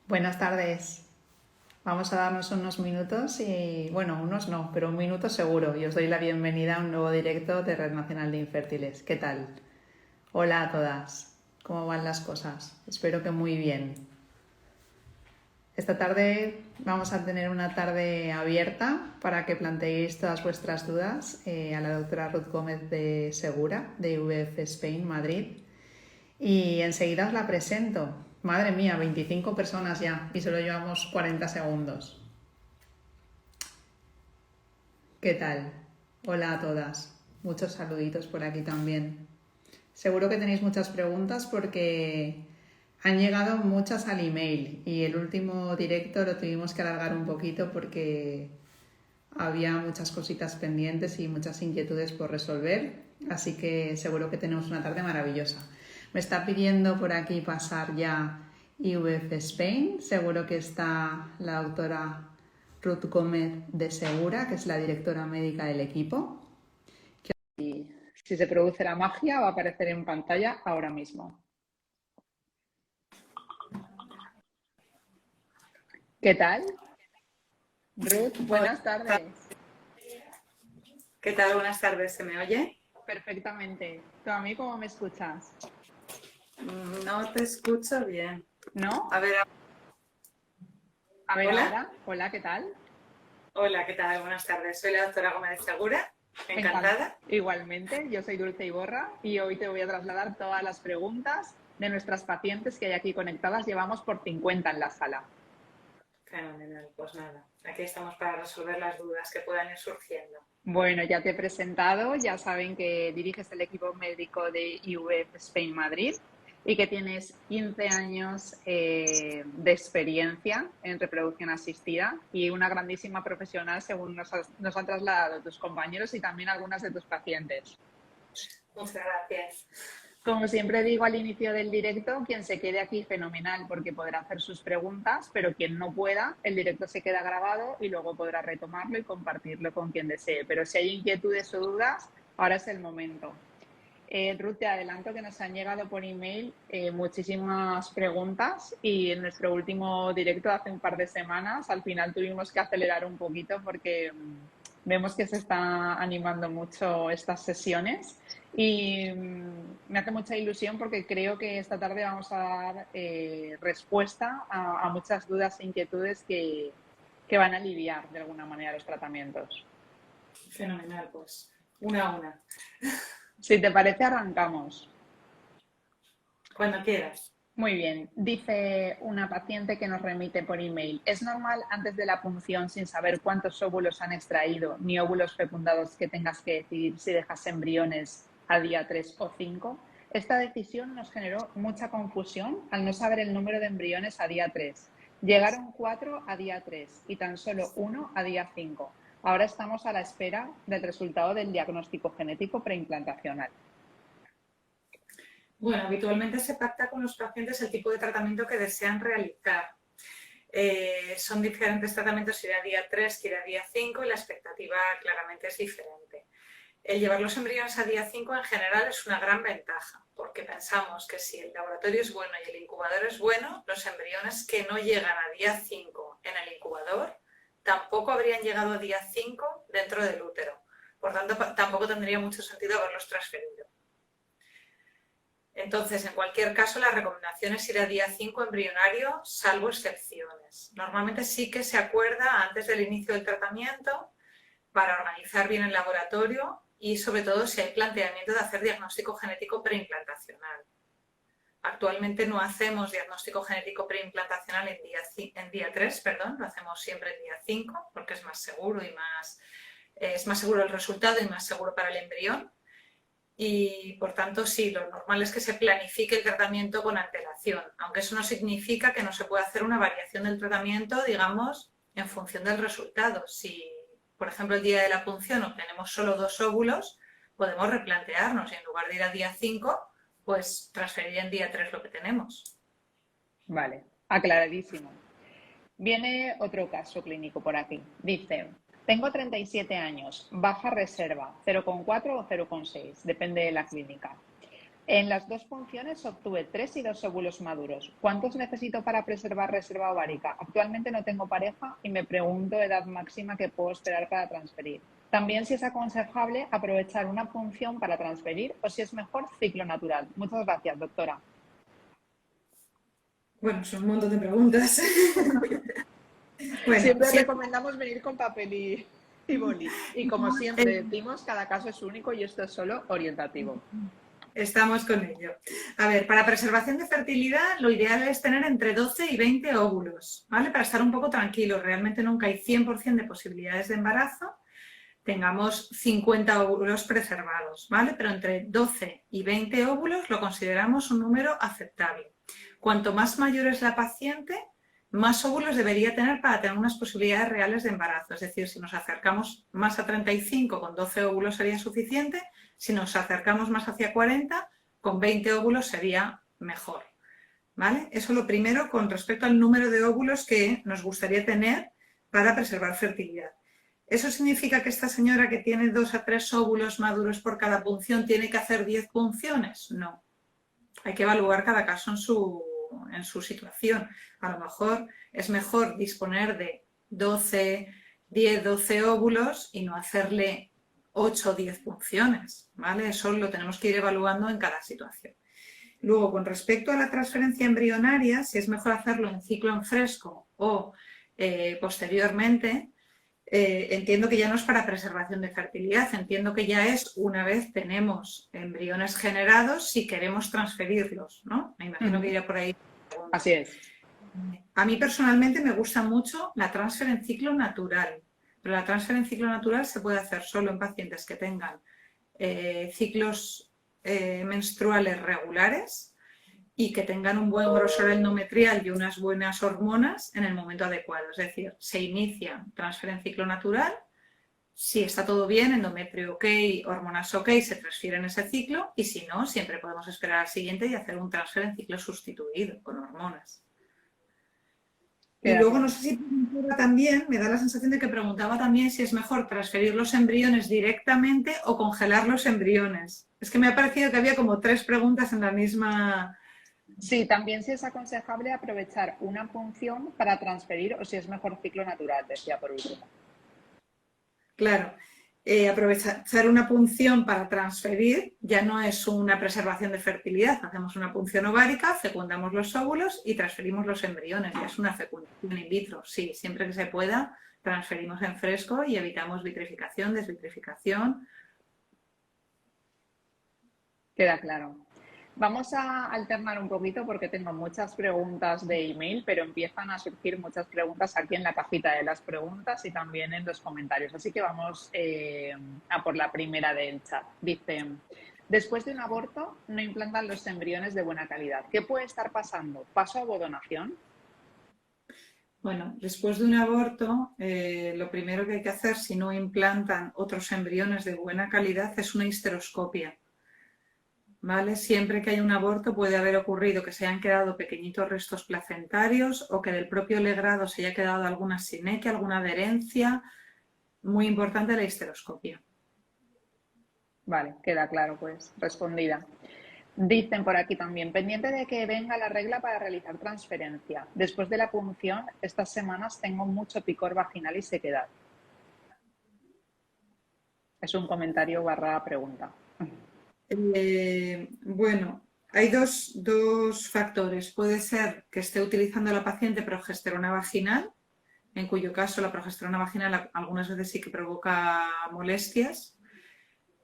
Buenas tardes. Vamos a darnos unos minutos y, bueno, unos no, pero un minuto seguro. Y os doy la bienvenida a un nuevo directo de Red Nacional de Infértiles. ¿Qué tal? Hola a todas. ¿Cómo van las cosas? Espero que muy bien. Esta tarde vamos a tener una tarde abierta para que planteéis todas vuestras dudas a la doctora Ruth Gómez de Segura, de IVF Spain Madrid. Y enseguida os la presento. Madre mía, 25 personas ya y solo llevamos 40 segundos. ¿Qué tal? Hola a todas. Muchos saluditos por aquí también. Seguro que tenéis muchas preguntas porque han llegado muchas al email y el último directo lo tuvimos que alargar un poquito porque había muchas cositas pendientes y muchas inquietudes por resolver, así que seguro que tenemos una tarde maravillosa. Me está pidiendo por aquí pasar ya IVF Spain, seguro que está la doctora Ruth Gómez de Segura, que es la directora médica del equipo. Y si se produce la magia, va a aparecer en pantalla ahora mismo. ¿Qué tal? Ruth, Hola, buenas tardes. ¿qué tal? Buenas tardes, ¿se me oye? Perfectamente. ¿Tú a mí cómo me escuchas? No te escucho bien. A ¿No? ver, A ver hola. ahora. Hola, ¿qué tal? Hola, ¿qué tal? Buenas tardes. Soy la doctora Gómez de Segura. Encantada. Igualmente, yo soy Dulce Iborra y hoy te voy a trasladar todas las preguntas de nuestras pacientes que hay aquí conectadas. Llevamos por 50 en la sala. Fenomenal, pues nada. Aquí estamos para resolver las dudas que puedan ir surgiendo. Bueno, ya te he presentado, ya saben que diriges el equipo médico de IVF Spain Madrid y que tienes 15 años de experiencia en reproducción asistida y una grandísima profesional según nos han trasladado tus compañeros y también algunas de tus pacientes. Muchas gracias. Como siempre digo al inicio del directo, quien se quede aquí fenomenal porque podrá hacer sus preguntas, pero quien no pueda, el directo se queda grabado y luego podrá retomarlo y compartirlo con quien desee. Pero si hay inquietudes o dudas, ahora es el momento. Ruth, te adelanto que nos han llegado por email muchísimas preguntas y en nuestro último directo hace un par de semanas al final tuvimos que acelerar un poquito porque vemos que se está animando mucho estas sesiones y me hace mucha ilusión porque creo que esta tarde vamos a dar respuesta a muchas dudas e inquietudes que van a aliviar de alguna manera los tratamientos. Fenomenal, pues. Una a una. Si te parece, arrancamos. Cuando quieras. Muy bien, dice una paciente que nos remite por email. ¿Es normal antes de la punción, sin saber cuántos óvulos han extraído, ni óvulos fecundados, que tengas que decidir si dejas embriones a día 3 o 5? Esta decisión nos generó mucha confusión al no saber el número de embriones a día 3. Llegaron 4 a día 3 y tan solo 1 a día 5. Ahora estamos a la espera del resultado del diagnóstico genético preimplantacional. Bueno, habitualmente se pacta con los pacientes el tipo de tratamiento que desean realizar. Son diferentes tratamientos, ir a día 3 que ir a día 5 y la expectativa claramente es diferente. El llevar los embriones a día 5 en general es una gran ventaja, porque pensamos que si el laboratorio es bueno y el incubador es bueno, los embriones que no llegan a día 5 en el incubador tampoco habrían llegado a día 5 dentro del útero. Por tanto, tampoco tendría mucho sentido haberlos transferido. Entonces, en cualquier caso, la recomendación es ir a día 5 embrionario, salvo excepciones. Normalmente sí que se acuerda antes del inicio del tratamiento para organizar bien el laboratorio y sobre todo si hay planteamiento de hacer diagnóstico genético preimplantacional. Actualmente no hacemos diagnóstico genético preimplantacional en día 3, perdón, lo hacemos siempre en día 5 porque es más seguro y es más seguro el resultado y más seguro para el embrión. Y por tanto sí, lo normal es que se planifique el tratamiento con antelación, aunque eso no significa que no se pueda hacer una variación del tratamiento, digamos, en función del resultado. Si, por ejemplo, el día de la punción obtenemos solo 2 óvulos, podemos replantearnos y en lugar de ir a día 5, pues transferir en día 3 lo que tenemos. Vale, aclaradísimo. Viene otro caso clínico por aquí. Dice, tengo 37 años, baja reserva, 0,4 o 0,6, depende de la clínica. En las dos punciones obtuve 3 y 2 óvulos maduros. ¿Cuántos necesito para preservar reserva ovárica? Actualmente no tengo pareja y me pregunto edad máxima que puedo esperar para transferir. También si es aconsejable aprovechar una punción para transferir o si es mejor ciclo natural. Muchas gracias, doctora. Bueno, son un montón de preguntas. Bueno, Siempre sí, recomendamos venir con papel y boli. Y como siempre decimos, cada caso es único y esto es solo orientativo. estamos con ello. A ver, para preservación de fertilidad, lo ideal es tener entre 12 y 20 óvulos, ¿vale? Para estar un poco tranquilos. Realmente nunca hay 100% de posibilidades de embarazo. Tengamos 50 óvulos preservados, ¿vale? Pero entre 12 y 20 óvulos lo consideramos un número aceptable. Cuanto más mayor es la paciente, más óvulos debería tener para tener unas posibilidades reales de embarazo. Es decir, si nos acercamos más a 35, con 12 óvulos sería suficiente. Si nos acercamos más hacia 40, con 20 óvulos sería mejor, ¿vale? Eso lo primero con respecto al número de óvulos que nos gustaría tener para preservar fertilidad. ¿Eso significa que esta señora que tiene 2 a 3 óvulos maduros por cada punción tiene que hacer 10 punciones? No. Hay que evaluar cada caso en su situación. A lo mejor es mejor disponer de 10, 12 óvulos y no hacerle 8 o 10 punciones, ¿vale? Eso lo tenemos que ir evaluando en cada situación. Luego, con respecto a la transferencia embrionaria, si es mejor hacerlo en ciclo en fresco o posteriormente, entiendo que ya no es para preservación de fertilidad, entiendo que ya es una vez tenemos embriones generados si queremos transferirlos, ¿no? Me imagino que irá por ahí. Así es. A mí personalmente me gusta mucho la transfer en ciclo natural, pero la transfer en ciclo natural se puede hacer solo en pacientes que tengan ciclos menstruales regulares y que tengan un buen grosor endometrial y unas buenas hormonas en el momento adecuado. Es decir, se inicia transfer en ciclo natural, si está todo bien, endometrio ok, hormonas ok, se transfiere en ese ciclo y si no, siempre podemos esperar al siguiente y hacer un transfer en ciclo sustituido con hormonas. Y Queda luego no claro. sé si también, me da la sensación de que preguntaba también si es mejor transferir los embriones directamente o congelar los embriones. Es que me ha parecido que había como 3 preguntas en la misma. Sí, también si es aconsejable aprovechar una punción para transferir o si es mejor ciclo natural, decía por último. Claro, aprovechar una punción para transferir ya no es una preservación de fertilidad. Hacemos una punción ovárica, fecundamos los óvulos y transferimos los embriones. Ya es una fecundación in vitro. Sí, siempre que se pueda, transferimos en fresco y evitamos vitrificación, desvitrificación. Queda claro. Vamos a alternar un poquito porque tengo muchas preguntas de email, pero empiezan a surgir muchas preguntas aquí en la cajita de las preguntas y también en los comentarios. Así que vamos a por la primera del chat. Dice, después de un aborto no implantan los embriones de buena calidad. ¿Qué puede estar pasando? ¿Paso a ovodonación? Bueno, después de un aborto, lo primero que hay que hacer si no implantan otros embriones de buena calidad es una histeroscopia. ¿Vale? Siempre que hay un aborto puede haber ocurrido que se hayan quedado pequeñitos restos placentarios o que del propio legrado se haya quedado alguna sinequia, alguna adherencia. Muy importante la histeroscopia. Vale, queda claro, pues, respondida. Dicen por aquí también, pendiente de que venga la regla para realizar transferencia. Después de la punción, estas semanas tengo mucho picor vaginal y sequedad. Es un comentario barra pregunta. Bueno, hay dos factores. Puede ser que esté utilizando la paciente progesterona vaginal, en cuyo caso la progesterona vaginal algunas veces sí que provoca molestias.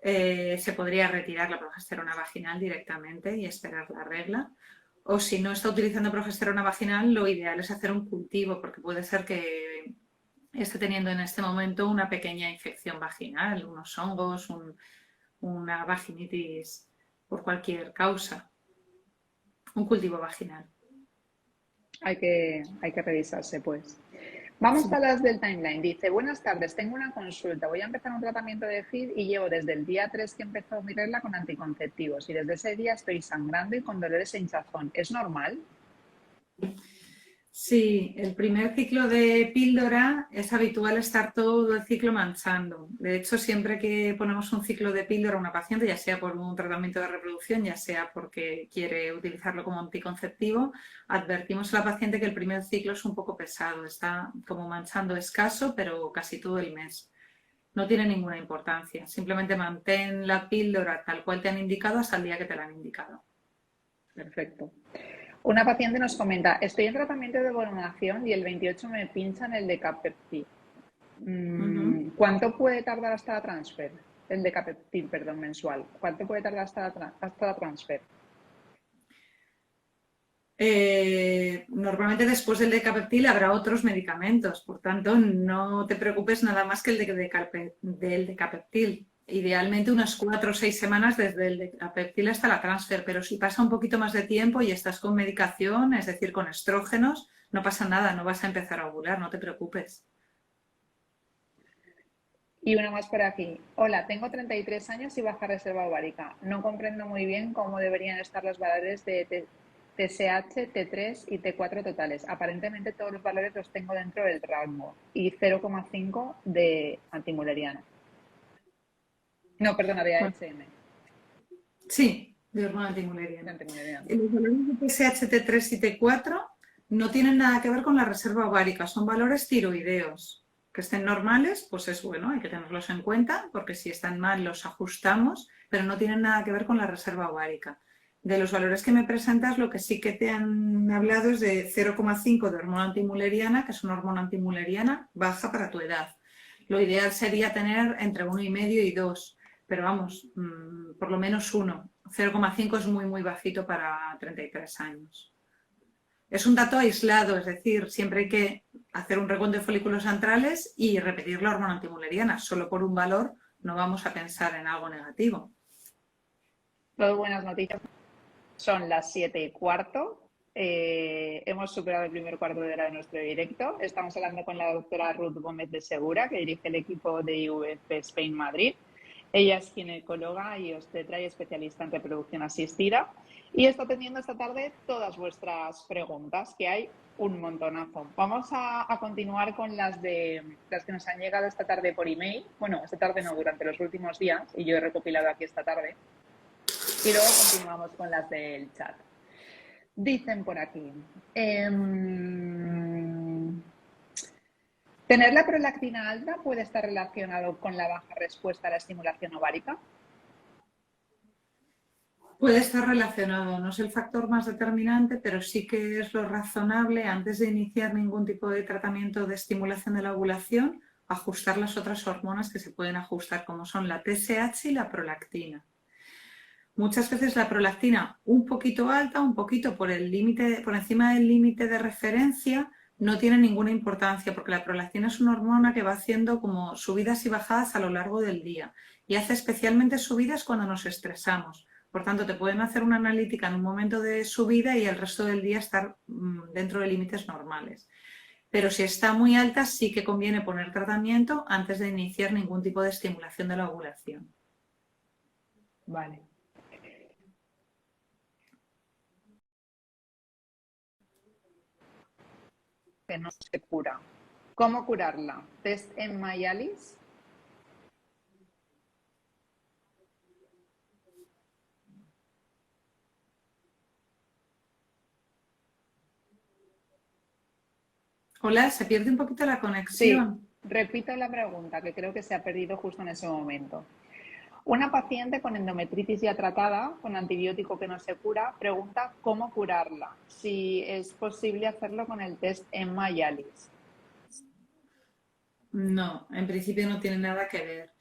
Se podría retirar la progesterona vaginal directamente y esperar la regla. O si no está utilizando progesterona vaginal, lo ideal es hacer un cultivo, porque puede ser que esté teniendo en este momento una pequeña infección vaginal, unos hongos, una vaginitis por cualquier causa. Un cultivo vaginal. Hay que revisarse, pues. Vamos a las del timeline. Dice, buenas tardes, tengo una consulta. Voy a empezar un tratamiento de FID y llevo desde el día 3 que empezó mi regla con anticonceptivos y desde ese día estoy sangrando y con dolores e hinchazón. ¿Es normal? Sí, el primer ciclo de píldora es habitual estar todo el ciclo manchando. De hecho, siempre que ponemos un ciclo de píldora a una paciente, ya sea por un tratamiento de reproducción, ya sea porque quiere utilizarlo como anticonceptivo, advertimos a la paciente que el primer ciclo es un poco pesado, está como manchando escaso, pero casi todo el mes. No tiene ninguna importancia, simplemente mantén la píldora tal cual te han indicado hasta el día que te la han indicado. Perfecto. Una paciente nos comenta, estoy en tratamiento de hormonación y el 28 me pinchan el Decapeptyl. Ujú. ¿Cuánto puede tardar hasta la transfer? El Decapeptyl, perdón, mensual. ¿Cuánto puede tardar hasta la transfer? Normalmente después del Decapeptyl habrá otros medicamentos, por tanto no te preocupes nada más que del Decapeptyl. Idealmente unas 4 o 6 semanas desde el Decapeptyl hasta la transfer, pero si pasa un poquito más de tiempo y estás con medicación, es decir, con estrógenos, no pasa nada, no vas a empezar a ovular, no te preocupes. Y una más por aquí. Hola, tengo 33 años y baja reserva ovárica. No comprendo muy bien cómo deberían estar los valores de TSH, T3 y T4 totales. Aparentemente todos los valores los tengo dentro del rango y 0,5 de antimuleriana. No, perdona, de Bueno, AHM, sí, de hormona de antimuleriana. antimuleriana. Los valores de TSH, T3 y T4 no tienen nada que ver con la reserva ovárica, son valores tiroideos. Que estén normales, pues es bueno, hay que tenerlos en cuenta, porque si están mal los ajustamos, pero no tienen nada que ver con la reserva ovárica. De los valores que me presentas, lo que sí que te han hablado es de 0,5 de hormona antimuleriana, que es una hormona antimuleriana baja para tu edad. Lo ideal sería tener entre 1,5 y 2, pero vamos, por lo menos 1. 0,5 es muy, muy bajito para 33 años. Es un dato aislado, es decir, siempre hay que hacer un recuento de folículos antrales y repetir la hormona antimuleriana. Solo por un valor no vamos a pensar en algo negativo. Todo buenas noticias. Son las 7:15. Hemos superado el primer cuarto de hora de nuestro directo. Estamos hablando con la doctora Ruth Gómez de Segura, que dirige el equipo de IVF Spain Madrid. Ella es ginecóloga y obstetra y especialista en reproducción asistida. Y está atendiendo esta tarde todas vuestras preguntas, que hay un montonazo. Vamos a continuar con las que nos han llegado esta tarde por email. Bueno, esta tarde no, durante los últimos días, y yo he recopilado aquí esta tarde. Y luego continuamos con las del chat. Dicen por aquí, ¿tener la prolactina alta puede estar relacionado con la baja respuesta a la estimulación ovárica? Puede estar relacionado, no es el factor más determinante, pero sí que es lo razonable antes de iniciar ningún tipo de tratamiento de estimulación de la ovulación, ajustar las otras hormonas que se pueden ajustar, como son la TSH y la prolactina. Muchas veces la prolactina un poquito alta, un poquito por encima del límite de referencia, no tiene ninguna importancia porque la prolactina es una hormona que va haciendo como subidas y bajadas a lo largo del día y hace especialmente subidas cuando nos estresamos. Por tanto, te pueden hacer una analítica en un momento de subida y el resto del día estar dentro de límites normales. Pero si está muy alta, sí que conviene poner tratamiento antes de iniciar ningún tipo de estimulación de la ovulación. Vale. Que no se cura. ¿Cómo curarla? ¿Test en Mayalis? Hola, se pierde un poquito la Sí, conexión. repito la pregunta, que creo que se ha perdido justo en ese momento. Una paciente con endometritis ya tratada, con antibiótico que no se cura, pregunta cómo curarla, si es posible hacerlo con el test en Mayalis. No, en principio no tiene nada que ver.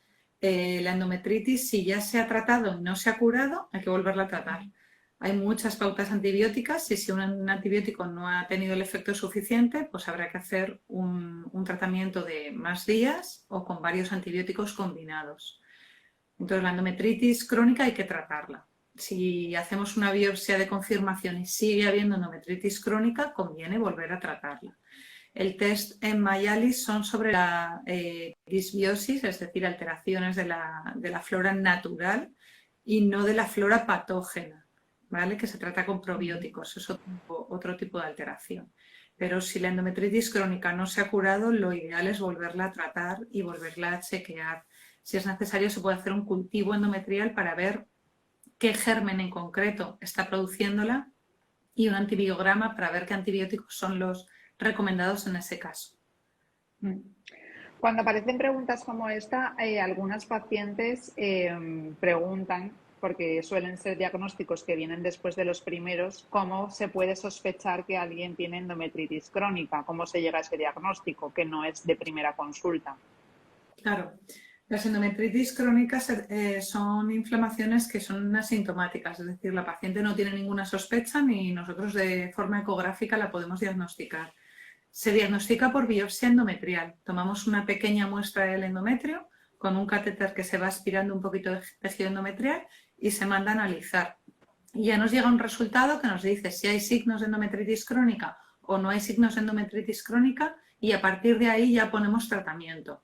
La endometritis, si ya se ha tratado y no se ha curado, hay que volverla a tratar. Hay muchas pautas antibióticas y si un antibiótico no ha tenido el efecto suficiente, pues habrá que hacer un tratamiento de más días o con varios antibióticos combinados. Entonces, la endometritis crónica hay que tratarla. Si hacemos una biopsia de confirmación y sigue habiendo endometritis crónica, conviene volver a tratarla. El test en Mayalis son sobre la disbiosis, es decir, alteraciones de la flora natural y no de la flora patógena, ¿vale? Que se trata con probióticos, es otro tipo de alteración. pero si la endometritis crónica no se ha curado, lo ideal es volverla a tratar y volverla a chequear. Si es necesario, se puede hacer un cultivo endometrial para ver qué germen en concreto está produciéndola y un antibiograma para ver qué antibióticos son los recomendados en ese caso. Cuando aparecen preguntas como esta, algunas pacientes preguntan, porque suelen ser diagnósticos que vienen después de los primeros, ¿cómo se puede sospechar que alguien tiene endometritis crónica? ¿Cómo se llega a ese diagnóstico que no es de primera consulta? Claro, las endometritis crónicas son inflamaciones que son asintomáticas, es decir, la paciente no tiene ninguna sospecha ni nosotros de forma ecográfica la podemos diagnosticar. Se diagnostica por biopsia endometrial. Tomamos una pequeña muestra del endometrio con un catéter que se va aspirando un poquito de tejido endometrial y se manda a analizar. Y ya nos llega un resultado que nos dice si hay signos de endometritis crónica o no hay signos de endometritis crónica y a partir de ahí ya ponemos tratamiento.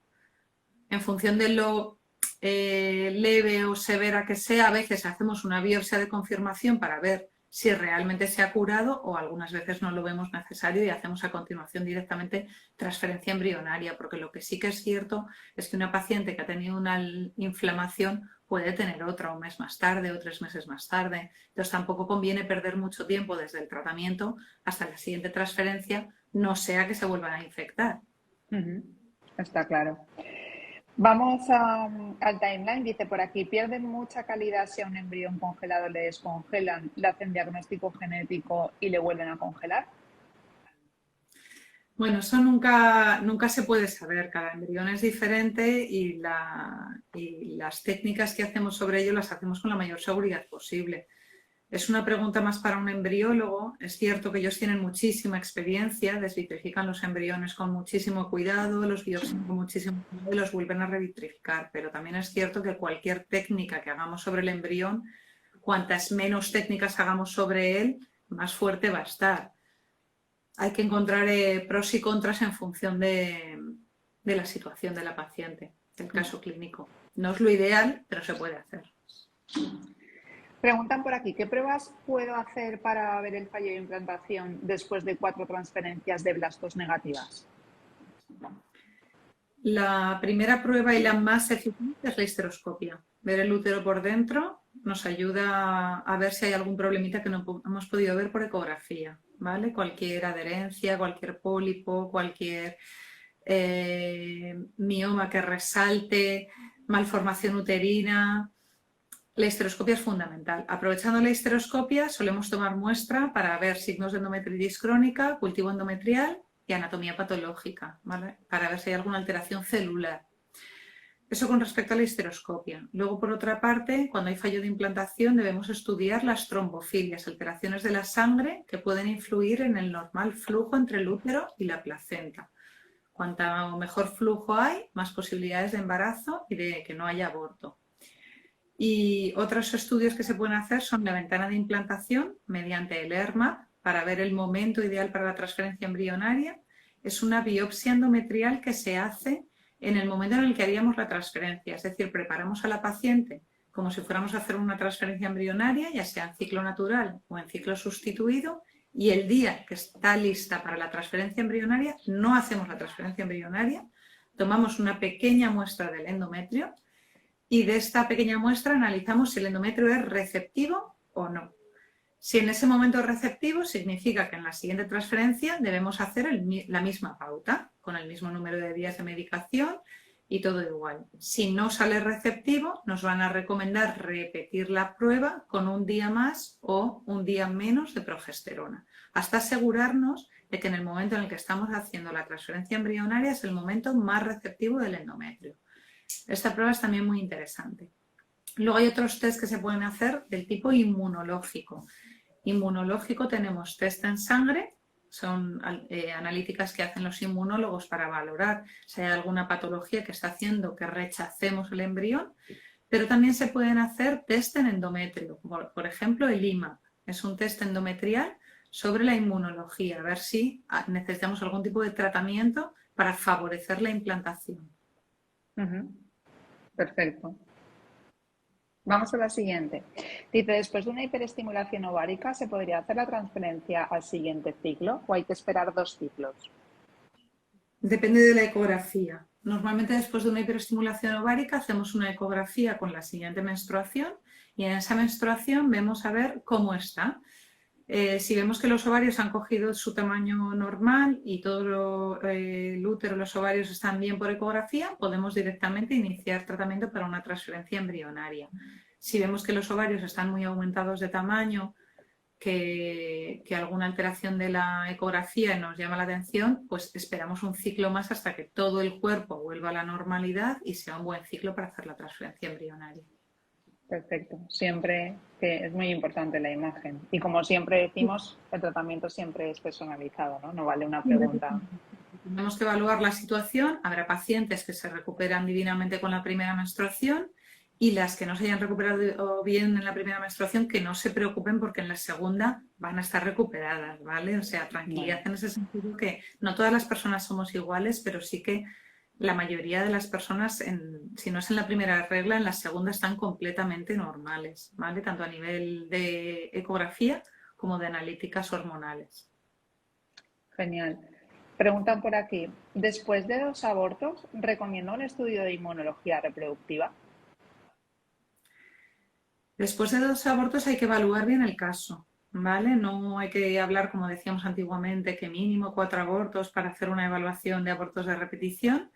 En función de lo leve o severa que sea, a veces hacemos una biopsia de confirmación para ver si realmente se ha curado o algunas veces no lo vemos necesario y hacemos a continuación directamente transferencia embrionaria, porque lo que sí que es cierto es que una paciente que ha tenido una inflamación puede tener otra un mes más tarde o 3 meses más tarde. Entonces tampoco conviene perder mucho tiempo desde el tratamiento hasta la siguiente transferencia, no sea que se vuelvan a infectar. Está claro. Vamos al timeline, dice por aquí, ¿pierden mucha calidad si a un embrión congelado le descongelan, le hacen diagnóstico genético y le vuelven a congelar? Bueno, eso nunca se puede saber, cada embrión es diferente y las técnicas que hacemos sobre ello las hacemos con la mayor seguridad posible. Es una pregunta más para un embriólogo. Es cierto que ellos tienen muchísima experiencia, desvitrifican los embriones con muchísimo cuidado, los biopsian con muchísimo cuidado y los vuelven a revitrificar. Pero también es cierto que cualquier técnica que hagamos sobre el embrión, cuantas menos técnicas hagamos sobre él, más fuerte va a estar. Hay que encontrar pros y contras en función de la situación de la paciente, del caso clínico. No es lo ideal, pero se puede hacer. Preguntan por aquí, ¿qué pruebas puedo hacer para ver el fallo de implantación después de 4 transferencias de blastos negativas? La primera prueba y la más eficiente es la histeroscopia. Ver el útero por dentro nos ayuda a ver si hay algún problemita que no hemos podido ver por ecografía, ¿vale? Cualquier adherencia, cualquier pólipo, cualquier mioma que resalte, malformación uterina. La histeroscopia es fundamental. Aprovechando la histeroscopia solemos tomar muestra para ver signos de endometritis crónica, cultivo endometrial y anatomía patológica, ¿vale? Para ver si hay alguna alteración celular. Eso con respecto a la histeroscopia. Luego, por otra parte, cuando hay fallo de implantación debemos estudiar las trombofilias, alteraciones de la sangre que pueden influir en el normal flujo entre el útero y la placenta. Cuanto mejor flujo hay, más posibilidades de embarazo y de que no haya aborto. Y otros estudios que se pueden hacer son la ventana de implantación mediante el ERMAP para ver el momento ideal para la transferencia embrionaria. Es una biopsia endometrial que se hace en el momento en el que haríamos la transferencia, es decir, preparamos a la paciente como si fuéramos a hacer una transferencia embrionaria, ya sea en ciclo natural o en ciclo sustituido, y el día que está lista para la transferencia embrionaria no hacemos la transferencia embrionaria, tomamos una pequeña muestra del endometrio y de esta pequeña muestra analizamos si el endometrio es receptivo o no. Si en ese momento es receptivo, significa que en la siguiente transferencia debemos hacer la misma pauta, con el mismo número de días de medicación y todo igual. Si no sale receptivo, nos van a recomendar repetir la prueba con un día más o un día menos de progesterona, hasta asegurarnos de que en el momento en el que estamos haciendo la transferencia embrionaria es el momento más receptivo del endometrio. Esta prueba es también muy interesante. Luego hay otros test que se pueden hacer del tipo inmunológico. Inmunológico tenemos test en sangre, son analíticas que hacen los inmunólogos para valorar si hay alguna patología que está haciendo que rechacemos el embrión, pero también se pueden hacer test en endometrio. Por ejemplo, el IMAP es un test endometrial sobre la inmunología, a ver si necesitamos algún tipo de tratamiento para favorecer la implantación. Perfecto. Vamos a la siguiente. Dice, después de una hiperestimulación ovárica, ¿se podría hacer la transferencia al siguiente ciclo o hay que esperar 2 ciclos? Depende de la ecografía. Normalmente después de una hiperestimulación ovárica hacemos una ecografía con la siguiente menstruación y en esa menstruación vemos a ver cómo está. Si vemos que los ovarios han cogido su tamaño normal y todo el útero y los ovarios están bien por ecografía, podemos directamente iniciar tratamiento para una transferencia embrionaria. Si vemos que los ovarios están muy aumentados de tamaño, que alguna alteración de la ecografía nos llama la atención, pues esperamos un ciclo más hasta que todo el cuerpo vuelva a la normalidad y sea un buen ciclo para hacer la transferencia embrionaria. Perfecto. Siempre que es muy importante la imagen. Y como siempre decimos, el tratamiento siempre es personalizado, ¿no? No vale una pregunta. Tenemos que evaluar la situación. Habrá pacientes que se recuperan divinamente con la primera menstruación y las que no se hayan recuperado bien en la primera menstruación, que no se preocupen porque en la segunda van a estar recuperadas, ¿vale? O sea, tranquilidad en ese sentido, que no todas las personas somos iguales, pero sí que la mayoría de las personas, si no es en la primera regla, en la segunda están completamente normales, ¿vale? Tanto a nivel de ecografía como de analíticas hormonales. Genial. Preguntan por aquí, después de 2 abortos, ¿recomiendo un estudio de inmunología reproductiva? Después de 2 abortos hay que evaluar bien el caso, ¿vale? No hay que hablar, como decíamos antiguamente, que mínimo 4 abortos para hacer una evaluación de abortos de repetición,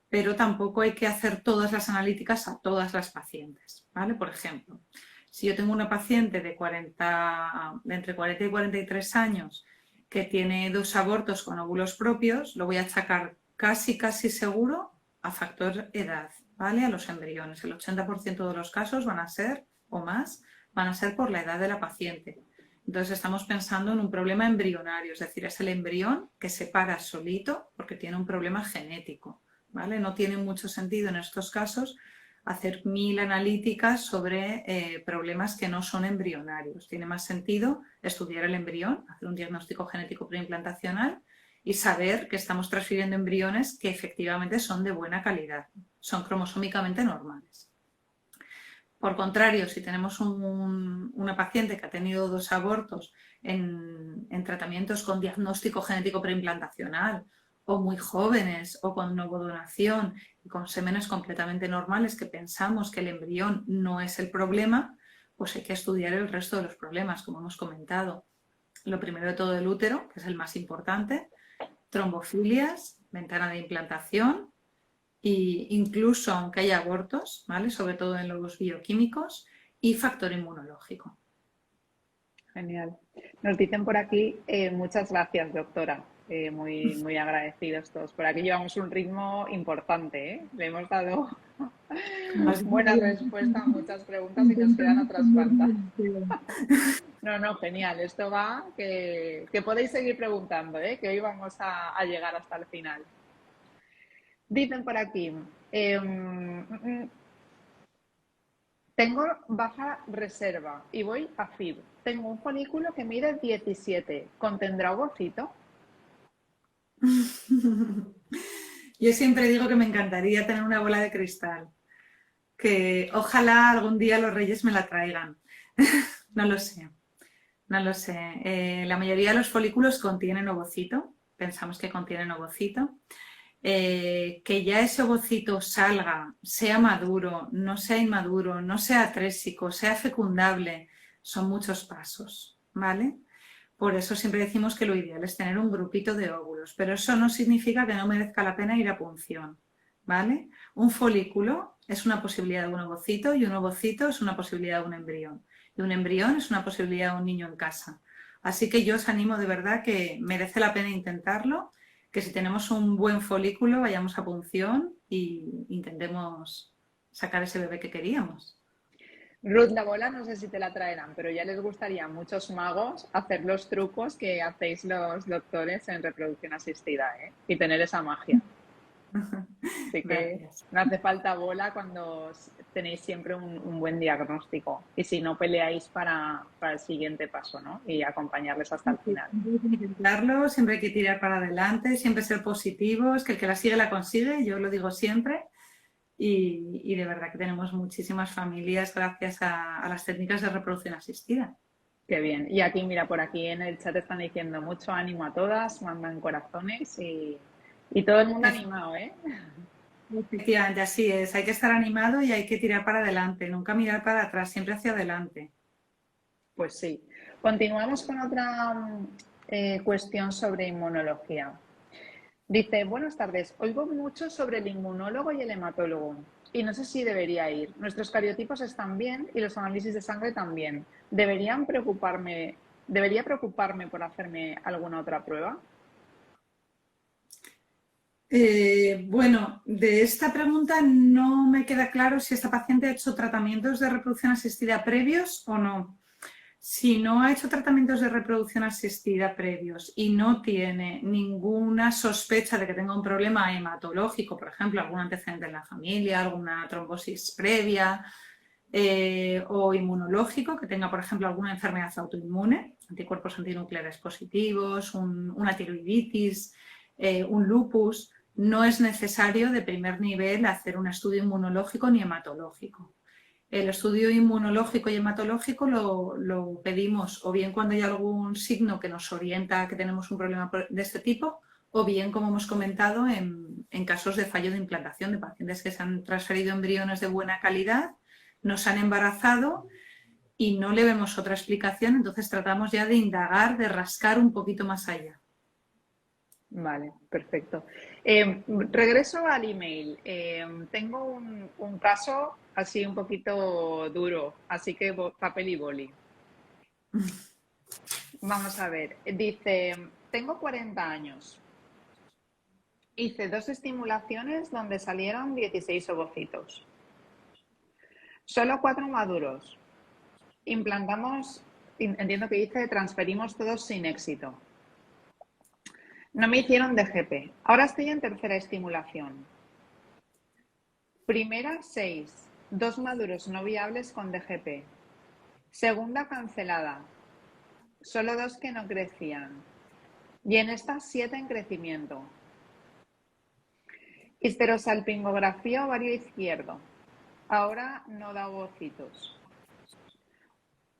pero tampoco hay que hacer todas las analíticas a todas las pacientes, ¿vale? Por ejemplo, si yo tengo una paciente de entre 40 y 43 años que tiene 2 abortos con óvulos propios, lo voy a achacar casi seguro a factor edad, ¿vale? A los embriones. El 80% de los casos van a ser, o más, van a ser por la edad de la paciente. Entonces estamos pensando en un problema embrionario, es decir, es el embrión que se para solito porque tiene un problema genético, ¿vale? No tiene mucho sentido en estos casos hacer 1000 analíticas sobre problemas que no son embrionarios. Tiene más sentido estudiar el embrión, hacer un diagnóstico genético preimplantacional y saber que estamos transfiriendo embriones que efectivamente son de buena calidad, son cromosómicamente normales. Por contrario, si tenemos una paciente que ha tenido 2 abortos en tratamientos con diagnóstico genético preimplantacional o muy jóvenes o con novodonación y con semenes completamente normales que pensamos que el embrión no es el problema, pues hay que estudiar el resto de los problemas, como hemos comentado. Lo primero de todo, el útero, que es el más importante, trombofilias, ventana de implantación, e incluso aunque haya abortos, ¿vale? Sobre todo en los bioquímicos, y factor inmunológico. Genial. Nos dicen por aquí, muchas gracias, doctora. Muy agradecidos todos. Por aquí llevamos un ritmo importante, ¿eh? Le hemos dado buenas respuestas a muchas preguntas y nos quedan otras cuantas. No, genial. Esto va, que podéis seguir preguntando, ¿eh? Que hoy vamos a llegar hasta el final. Dicen por aquí, tengo baja reserva y voy a FIB. Tengo un folículo que mide 17. ¿Contendrá ovocito? Yo siempre digo que me encantaría tener una bola de cristal, que ojalá algún día los reyes me la traigan. No lo sé, no lo sé. La mayoría de los folículos contienen ovocito, pensamos que contienen ovocito. Que ya ese ovocito salga, sea maduro, no sea inmaduro, no sea atrésico, sea fecundable, son muchos pasos, ¿vale? Por eso siempre decimos que lo ideal es tener un grupito de óvulos, pero eso no significa que no merezca la pena ir a punción, ¿vale? Un folículo es una posibilidad de un ovocito y un ovocito es una posibilidad de un embrión. Y un embrión es una posibilidad de un niño en casa. Así que yo os animo de verdad que merece la pena intentarlo, que si tenemos un buen folículo vayamos a punción e intentemos sacar ese bebé que queríamos. Ruth, la bola no sé si te la traerán, pero ya les gustaría a muchos magos hacer los trucos que hacéis los doctores en reproducción asistida, ¿eh? Y tener esa magia. Así que no hace falta bola cuando tenéis siempre un buen diagnóstico y si no peleáis para el siguiente paso, ¿no? Y acompañarles hasta el final. Intentarlo, siempre hay que tirar para adelante, siempre ser positivos, que el que la sigue la consigue, yo lo digo siempre. y de verdad que tenemos muchísimas familias gracias a las técnicas de reproducción asistida. Qué bien. Y aquí, mira, por aquí en el chat están diciendo mucho ánimo a todas, mandan corazones y todo el mundo animado, ¿eh? Efectivamente, así es. Hay que estar animado y hay que tirar para adelante, nunca mirar para atrás, siempre hacia adelante. Pues sí. Continuamos con otra cuestión sobre inmunología. Dice, buenas tardes, oigo mucho sobre el inmunólogo y el hematólogo y no sé si debería ir. Nuestros cariotipos están bien y los análisis de sangre también. ¿Debería preocuparme por hacerme alguna otra prueba? Bueno, de esta pregunta no me queda claro si esta paciente ha hecho tratamientos de reproducción asistida previos o no. Si no ha hecho tratamientos de reproducción asistida previos y no tiene ninguna sospecha de que tenga un problema hematológico, por ejemplo, algún antecedente en la familia, alguna trombosis previa o inmunológico, que tenga, por ejemplo, alguna enfermedad autoinmune, anticuerpos antinucleares positivos, una tiroiditis, un lupus, no es necesario de primer nivel hacer un estudio inmunológico ni hematológico. El estudio inmunológico y hematológico lo pedimos o bien cuando hay algún signo que nos orienta a que tenemos un problema de este tipo, o bien, como hemos comentado, en casos de fallo de implantación de pacientes que se han transferido embriones de buena calidad, nos han embarazado y no le vemos otra explicación, entonces tratamos ya de indagar, de rascar un poquito más allá. Vale, perfecto. Regreso al email. Tengo un caso así un poquito duro, así que papel y boli. Vamos a ver. Dice, tengo 40 años. Hice 2 estimulaciones donde salieron 16 ovocitos. Solo 4 maduros. Implantamos, entiendo que dice, transferimos todos sin éxito. No me hicieron DGP. Ahora estoy en tercera estimulación. Primera, 6. 2 maduros no viables con DGP. Segunda, cancelada. Solo 2 que no crecían. Y en esta, 7 en crecimiento. Histerosalpingografía ovario izquierdo. Ahora no da ovocitos.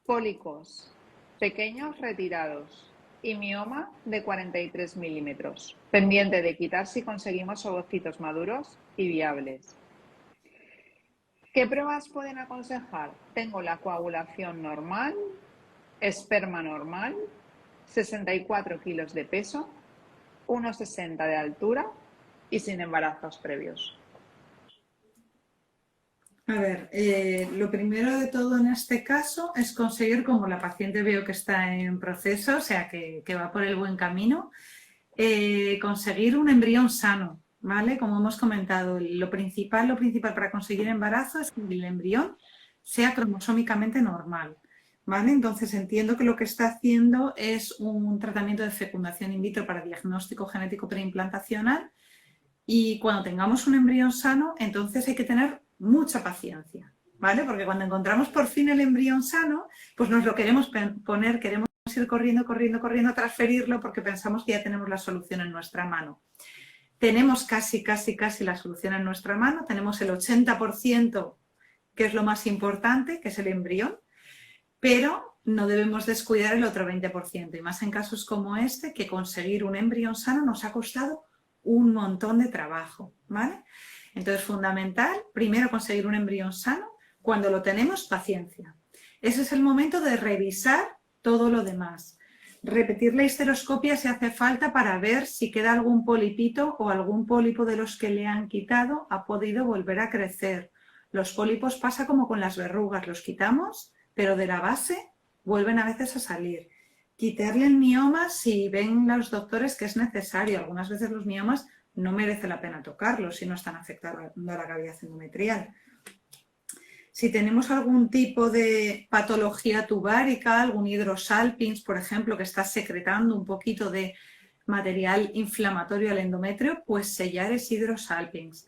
Pólicos pequeños retirados. Y mioma de 43 milímetros. Pendiente de quitar si conseguimos ovocitos maduros y viables. ¿Qué pruebas pueden aconsejar? Tengo la coagulación normal, esperma normal, 64 kilos de peso, 1,60 de altura y sin embarazos previos. A ver, lo primero de todo en este caso es conseguir, como la paciente veo que está en proceso, o sea que va por el buen camino, conseguir un embrión sano, ¿vale? Como hemos comentado, lo principal para conseguir embarazo es que el embrión sea cromosómicamente normal, ¿vale? Entonces entiendo que lo que está haciendo es un tratamiento de fecundación in vitro para diagnóstico genético preimplantacional y cuando tengamos un embrión sano, entonces hay que tener mucha paciencia, ¿vale? Porque cuando encontramos por fin el embrión sano, pues nos lo queremos poner, queremos ir corriendo a transferirlo porque pensamos que ya tenemos la solución en nuestra mano. Tenemos casi la solución en nuestra mano, tenemos el 80%, que es lo más importante, que es el embrión, pero no debemos descuidar el otro 20%, y más en casos como este, que conseguir un embrión sano nos ha costado un montón de trabajo, ¿vale? Entonces, fundamental, primero conseguir un embrión sano, cuando lo tenemos, paciencia. Ese es el momento de revisar todo lo demás. Repetir la histeroscopia si hace falta para ver si queda algún polipito o algún pólipo de los que le han quitado ha podido volver a crecer. Los pólipos pasa como con las verrugas, los quitamos, pero de la base vuelven a veces a salir. Quitarle el mioma si ven los doctores que es necesario. Algunas veces los miomas no merece la pena tocarlos si no están afectando a la cavidad endometrial. Si tenemos algún tipo de patología tubárica, algún hidrosalpinx, por ejemplo, que está secretando un poquito de material inflamatorio al endometrio, pues sellar ese hidrosalpinx.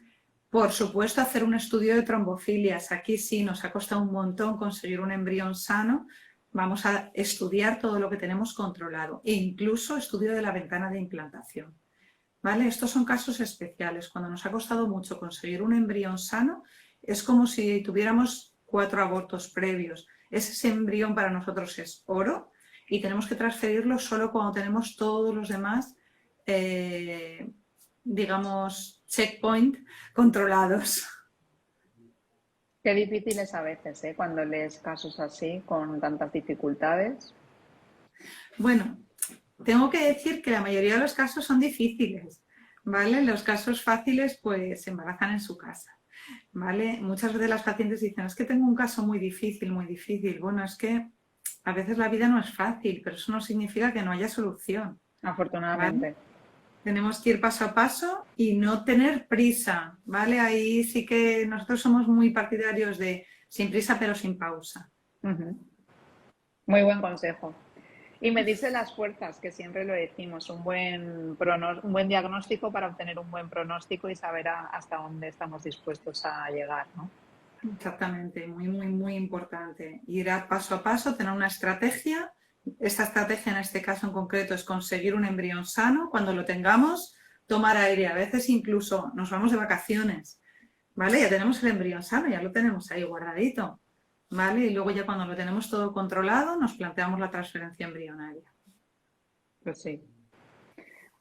Por supuesto, hacer un estudio de trombofilias. Aquí sí nos ha costado un montón conseguir un embrión sano. Vamos a estudiar todo lo que tenemos controlado e incluso estudio de la ventana de implantación. ¿vale? Estos son casos especiales. Cuando nos ha costado mucho conseguir un embrión sano, es como si tuviéramos 4 abortos previos. Ese embrión para nosotros es oro y tenemos que transferirlo solo cuando tenemos todos los demás, digamos, checkpoint controlados. Qué difícil es a veces, ¿eh? Cuando lees casos así, con tantas dificultades. Bueno, tengo que decir que la mayoría de los casos son difíciles, ¿vale? Los casos fáciles pues se embarazan en su casa, ¿vale? Muchas veces las pacientes dicen, es que tengo un caso muy difícil, muy difícil. Bueno, es que a veces la vida no es fácil, pero eso no significa que no haya solución, ¿vale? Afortunadamente. Tenemos que ir paso a paso y no tener prisa, ¿vale? Ahí sí que nosotros somos muy partidarios de sin prisa pero sin pausa. Ujú. Muy buen consejo. Y medirse las fuerzas, que siempre lo decimos, un buen diagnóstico para obtener un buen pronóstico y saber hasta dónde estamos dispuestos a llegar, ¿no? Exactamente, muy, muy, muy importante. Ir a paso, tener una estrategia. Esta estrategia en este caso en concreto es conseguir un embrión sano. Cuando lo tengamos, tomar aire. A veces incluso nos vamos de vacaciones, ¿vale? Ya tenemos el embrión sano, ya lo tenemos ahí guardadito, ¿vale? Y luego ya cuando lo tenemos todo controlado, nos planteamos la transferencia embrionaria. Pues sí,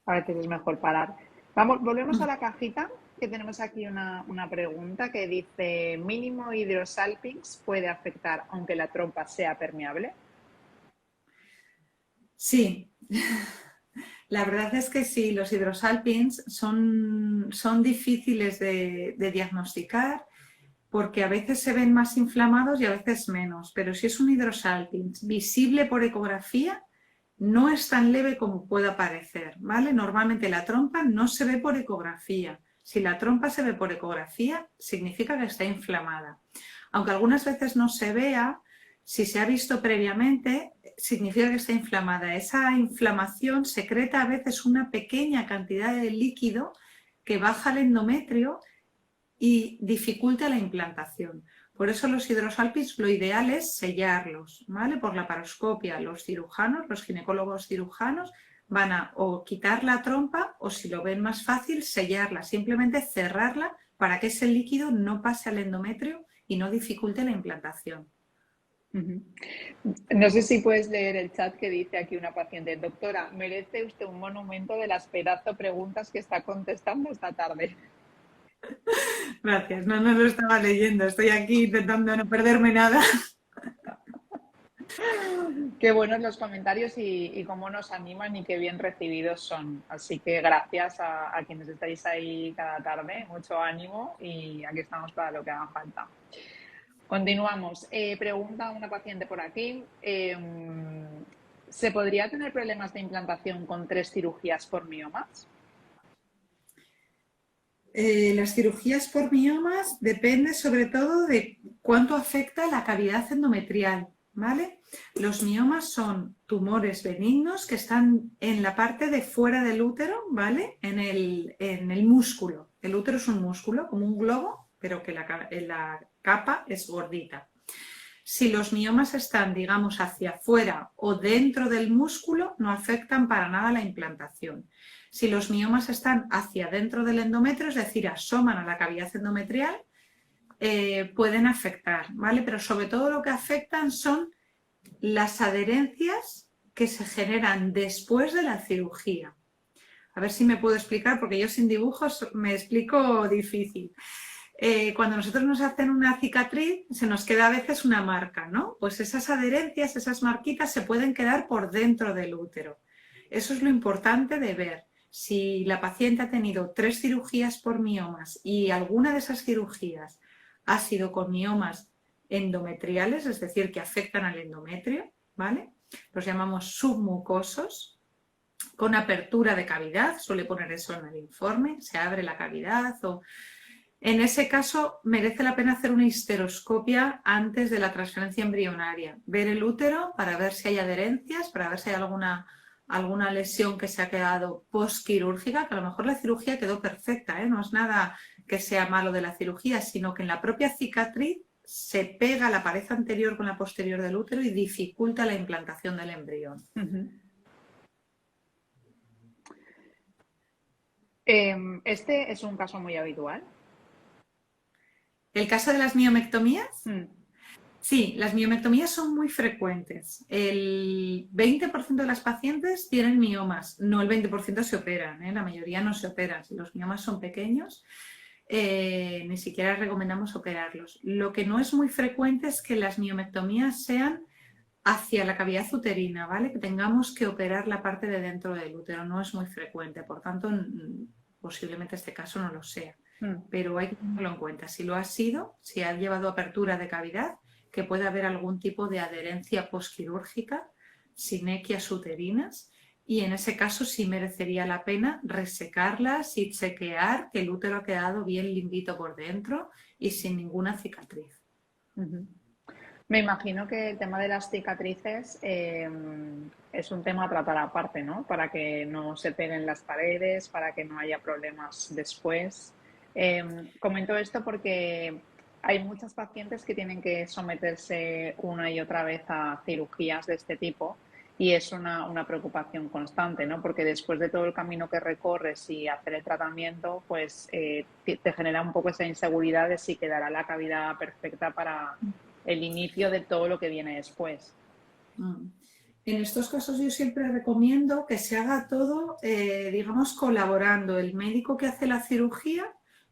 a veces es mejor parar. Vamos, volvemos a la cajita, que tenemos aquí una pregunta que dice, ¿mínimo hidrosalpinx puede afectar aunque la trompa sea permeable? Sí, la verdad es que sí, los hidrosalpins son difíciles de diagnosticar porque a veces se ven más inflamados y a veces menos, pero si es un hidrosalpinx visible por ecografía, no es tan leve como pueda parecer, ¿vale? Normalmente la trompa no se ve por ecografía. Si la trompa se ve por ecografía, significa que está inflamada. Aunque algunas veces no se vea, si se ha visto previamente, significa que está inflamada. Esa inflamación secreta a veces una pequeña cantidad de líquido que baja al endometrio y dificulta la implantación. Por eso los hidrosalpinx lo ideal es sellarlos, ¿vale? Por laparoscopia, los cirujanos, los ginecólogos cirujanos van a o quitar la trompa o si lo ven más fácil, sellarla, simplemente cerrarla para que ese líquido no pase al endometrio y no dificulte la implantación. No sé si puedes leer el chat que dice aquí una paciente, doctora, merece usted un monumento de las pedazo preguntas que está contestando esta tarde. Gracias, no lo estaba leyendo, estoy aquí intentando no perderme nada. Qué buenos los comentarios y cómo nos animan y qué bien recibidos son. Así que gracias a quienes estáis ahí cada tarde, mucho ánimo y aquí estamos para lo que haga falta. Continuamos. Pregunta una paciente por aquí. ¿Se podría tener problemas de implantación con 3 cirugías por miomas? Las cirugías por miomas depende sobre todo de cuánto afecta la cavidad endometrial, ¿vale? Los miomas son tumores benignos que están en la parte de fuera del útero, ¿vale? En el músculo. El útero es un músculo, como un globo, pero que la capa es gordita. Si los miomas están, digamos, hacia afuera o dentro del músculo, no afectan para nada la implantación. Si los miomas están hacia dentro del endometrio, es decir, asoman a la cavidad endometrial, pueden afectar, ¿vale? Pero sobre todo lo que afectan son las adherencias que se generan después de la cirugía. A ver si me puedo explicar, porque yo sin dibujos me explico difícil. Cuando nosotros nos hacen una cicatriz, se nos queda a veces una marca, ¿no? Pues esas adherencias, esas marquitas se pueden quedar por dentro del útero. Eso es lo importante de ver. Si la paciente ha tenido 3 cirugías por miomas y alguna de esas cirugías ha sido con miomas endometriales, es decir, que afectan al endometrio, ¿vale? Los llamamos submucosos, con apertura de cavidad, suele poner eso en el informe, se abre la cavidad o... En ese caso, merece la pena hacer una histeroscopia antes de la transferencia embrionaria. Ver el útero para ver si hay adherencias, para ver si hay alguna lesión que se ha quedado postquirúrgica, que a lo mejor la cirugía quedó perfecta, ¿eh? No es nada que sea malo de la cirugía, sino que en la propia cicatriz se pega la pared anterior con la posterior del útero y dificulta la implantación del embrión. Este es un caso muy habitual. ¿El caso de las miomectomías? Mm. Sí, las miomectomías son muy frecuentes. El 20% de las pacientes tienen miomas, no el 20% se operan, ¿eh? La mayoría no se operan. Si los miomas son pequeños, ni siquiera recomendamos operarlos. Lo que no es muy frecuente es que las miomectomías sean hacia la cavidad uterina, ¿vale? Que tengamos que operar la parte de dentro del útero, no es muy frecuente, por tanto, posiblemente este caso no lo sea. Pero hay que tenerlo en cuenta. Si lo ha sido, si ha llevado apertura de cavidad, que puede haber algún tipo de adherencia posquirúrgica, sinequias uterinas, y en ese caso sí merecería la pena resecarlas y chequear que el útero ha quedado bien limpito por dentro y sin ninguna cicatriz. Me imagino que el tema de las cicatrices es un tema a tratar aparte, ¿no? Para que no se peguen las paredes, para que no haya problemas después. Comento esto porque hay muchas pacientes que tienen que someterse una y otra vez a cirugías de este tipo y es una preocupación constante, ¿no? Porque después de todo el camino que recorres y hacer el tratamiento, pues te genera un poco esa inseguridad de si quedará la cavidad perfecta para el inicio de todo lo que viene después. En estos casos yo siempre recomiendo que se haga todo, digamos, colaborando el médico que hace la cirugía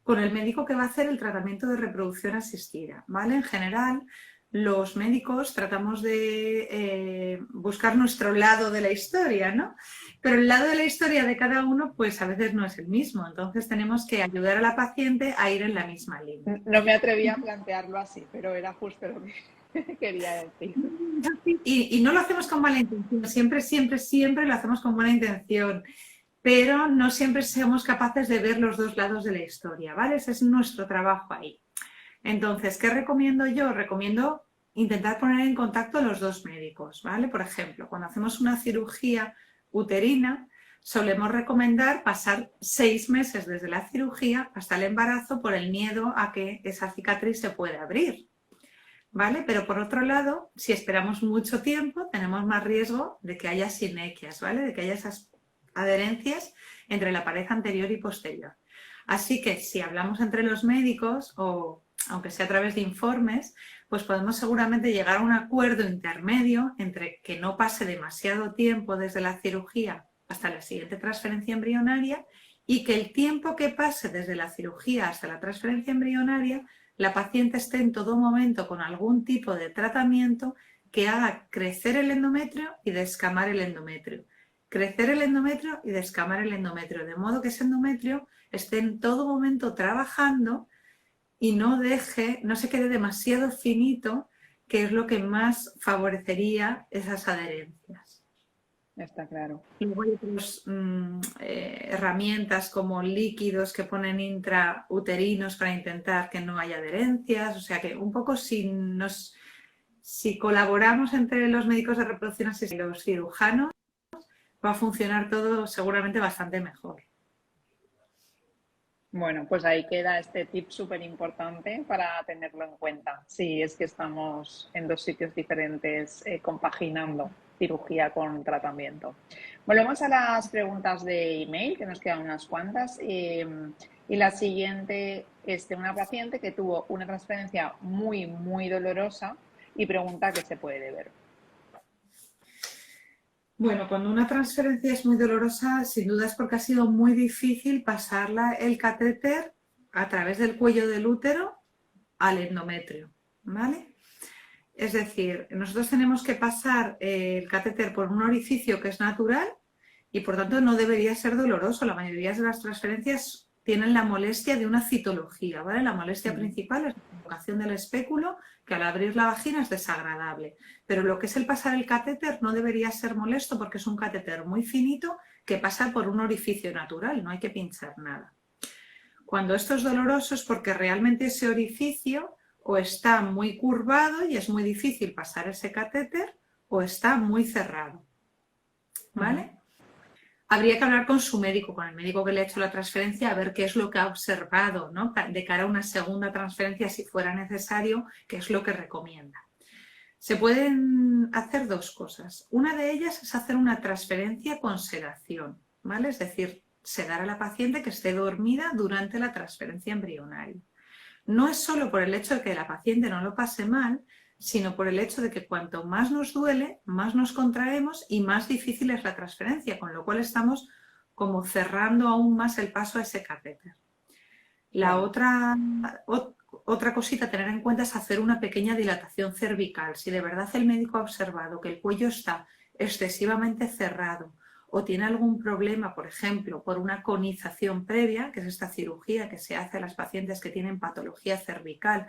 con el médico que va a hacer el tratamiento de reproducción asistida, ¿vale? En general, los médicos tratamos de buscar nuestro lado de la historia, ¿no? Pero el lado de la historia de cada uno, pues a veces no es el mismo, entonces tenemos que ayudar a la paciente a ir en la misma línea. No me atreví a plantearlo así, pero era justo lo que quería decir. Y no lo hacemos con mala intención, siempre lo hacemos con buena intención, pero no siempre somos capaces de ver los dos lados de la historia, ¿vale? Ese es nuestro trabajo ahí. Entonces, ¿qué recomiendo yo? Recomiendo intentar poner en contacto a los dos médicos, ¿vale? Por ejemplo, cuando hacemos una cirugía uterina, solemos recomendar pasar 6 meses desde la cirugía hasta el embarazo por el miedo a que esa cicatriz se pueda abrir, ¿vale? Pero por otro lado, si esperamos mucho tiempo, tenemos más riesgo de que haya sinequias, ¿vale? De que haya esas adherencias entre la pared anterior y posterior. Así que si hablamos entre los médicos, o aunque sea a través de informes, pues podemos seguramente llegar a un acuerdo intermedio entre que no pase demasiado tiempo desde la cirugía hasta la siguiente transferencia embrionaria y que el tiempo que pase desde la cirugía hasta la transferencia embrionaria la paciente esté en todo momento con algún tipo de tratamiento que haga crecer el endometrio y descamar el endometrio. Crecer el endometrio y descamar el endometrio, de modo que ese endometrio esté en todo momento trabajando y no se quede demasiado finito, que es lo que más favorecería esas adherencias. Está claro. Luego hay otras herramientas como líquidos que ponen intrauterinos para intentar que no haya adherencias, o sea que un poco si colaboramos entre los médicos de reproducción asistida y los cirujanos, va a funcionar todo seguramente bastante mejor. Bueno, pues ahí queda este tip súper importante para tenerlo en cuenta. Sí, es que estamos en dos sitios diferentes compaginando cirugía con tratamiento. Volvemos a las preguntas de email, que nos quedan unas cuantas. Y la siguiente es de una paciente que tuvo una transferencia muy, muy dolorosa y pregunta a qué se puede deber. Bueno, cuando una transferencia es muy dolorosa, sin duda es porque ha sido muy difícil pasarla el catéter a través del cuello del útero al endometrio, ¿vale? Es decir, nosotros tenemos que pasar el catéter por un orificio que es natural y por tanto no debería ser doloroso. La mayoría de las transferencias tienen la molestia de una citología, ¿vale? La molestia principal es la colocación del espéculo, que al abrir la vagina es desagradable. Pero lo que es el pasar el catéter no debería ser molesto porque es un catéter muy finito que pasa por un orificio natural, no hay que pinchar nada. Cuando esto es doloroso es porque realmente ese orificio o está muy curvado y es muy difícil pasar ese catéter o está muy cerrado, ¿vale? Habría que hablar con su médico, con el médico que le ha hecho la transferencia, a ver qué es lo que ha observado, ¿no? De cara a una segunda transferencia, si fuera necesario, qué es lo que recomienda. Se pueden hacer dos cosas. Una de ellas es hacer una transferencia con sedación, ¿vale? Es decir, sedar a la paciente que esté dormida durante la transferencia embrionaria. No es solo por el hecho de que la paciente no lo pase mal, sino por el hecho de que cuanto más nos duele, más nos contraemos y más difícil es la transferencia, con lo cual estamos como cerrando aún más el paso a ese catéter. La otra cosita a tener en cuenta es hacer una pequeña dilatación cervical. Si de verdad el médico ha observado que el cuello está excesivamente cerrado o tiene algún problema, por ejemplo, por una conización previa, que es esta cirugía que se hace a las pacientes que tienen patología cervical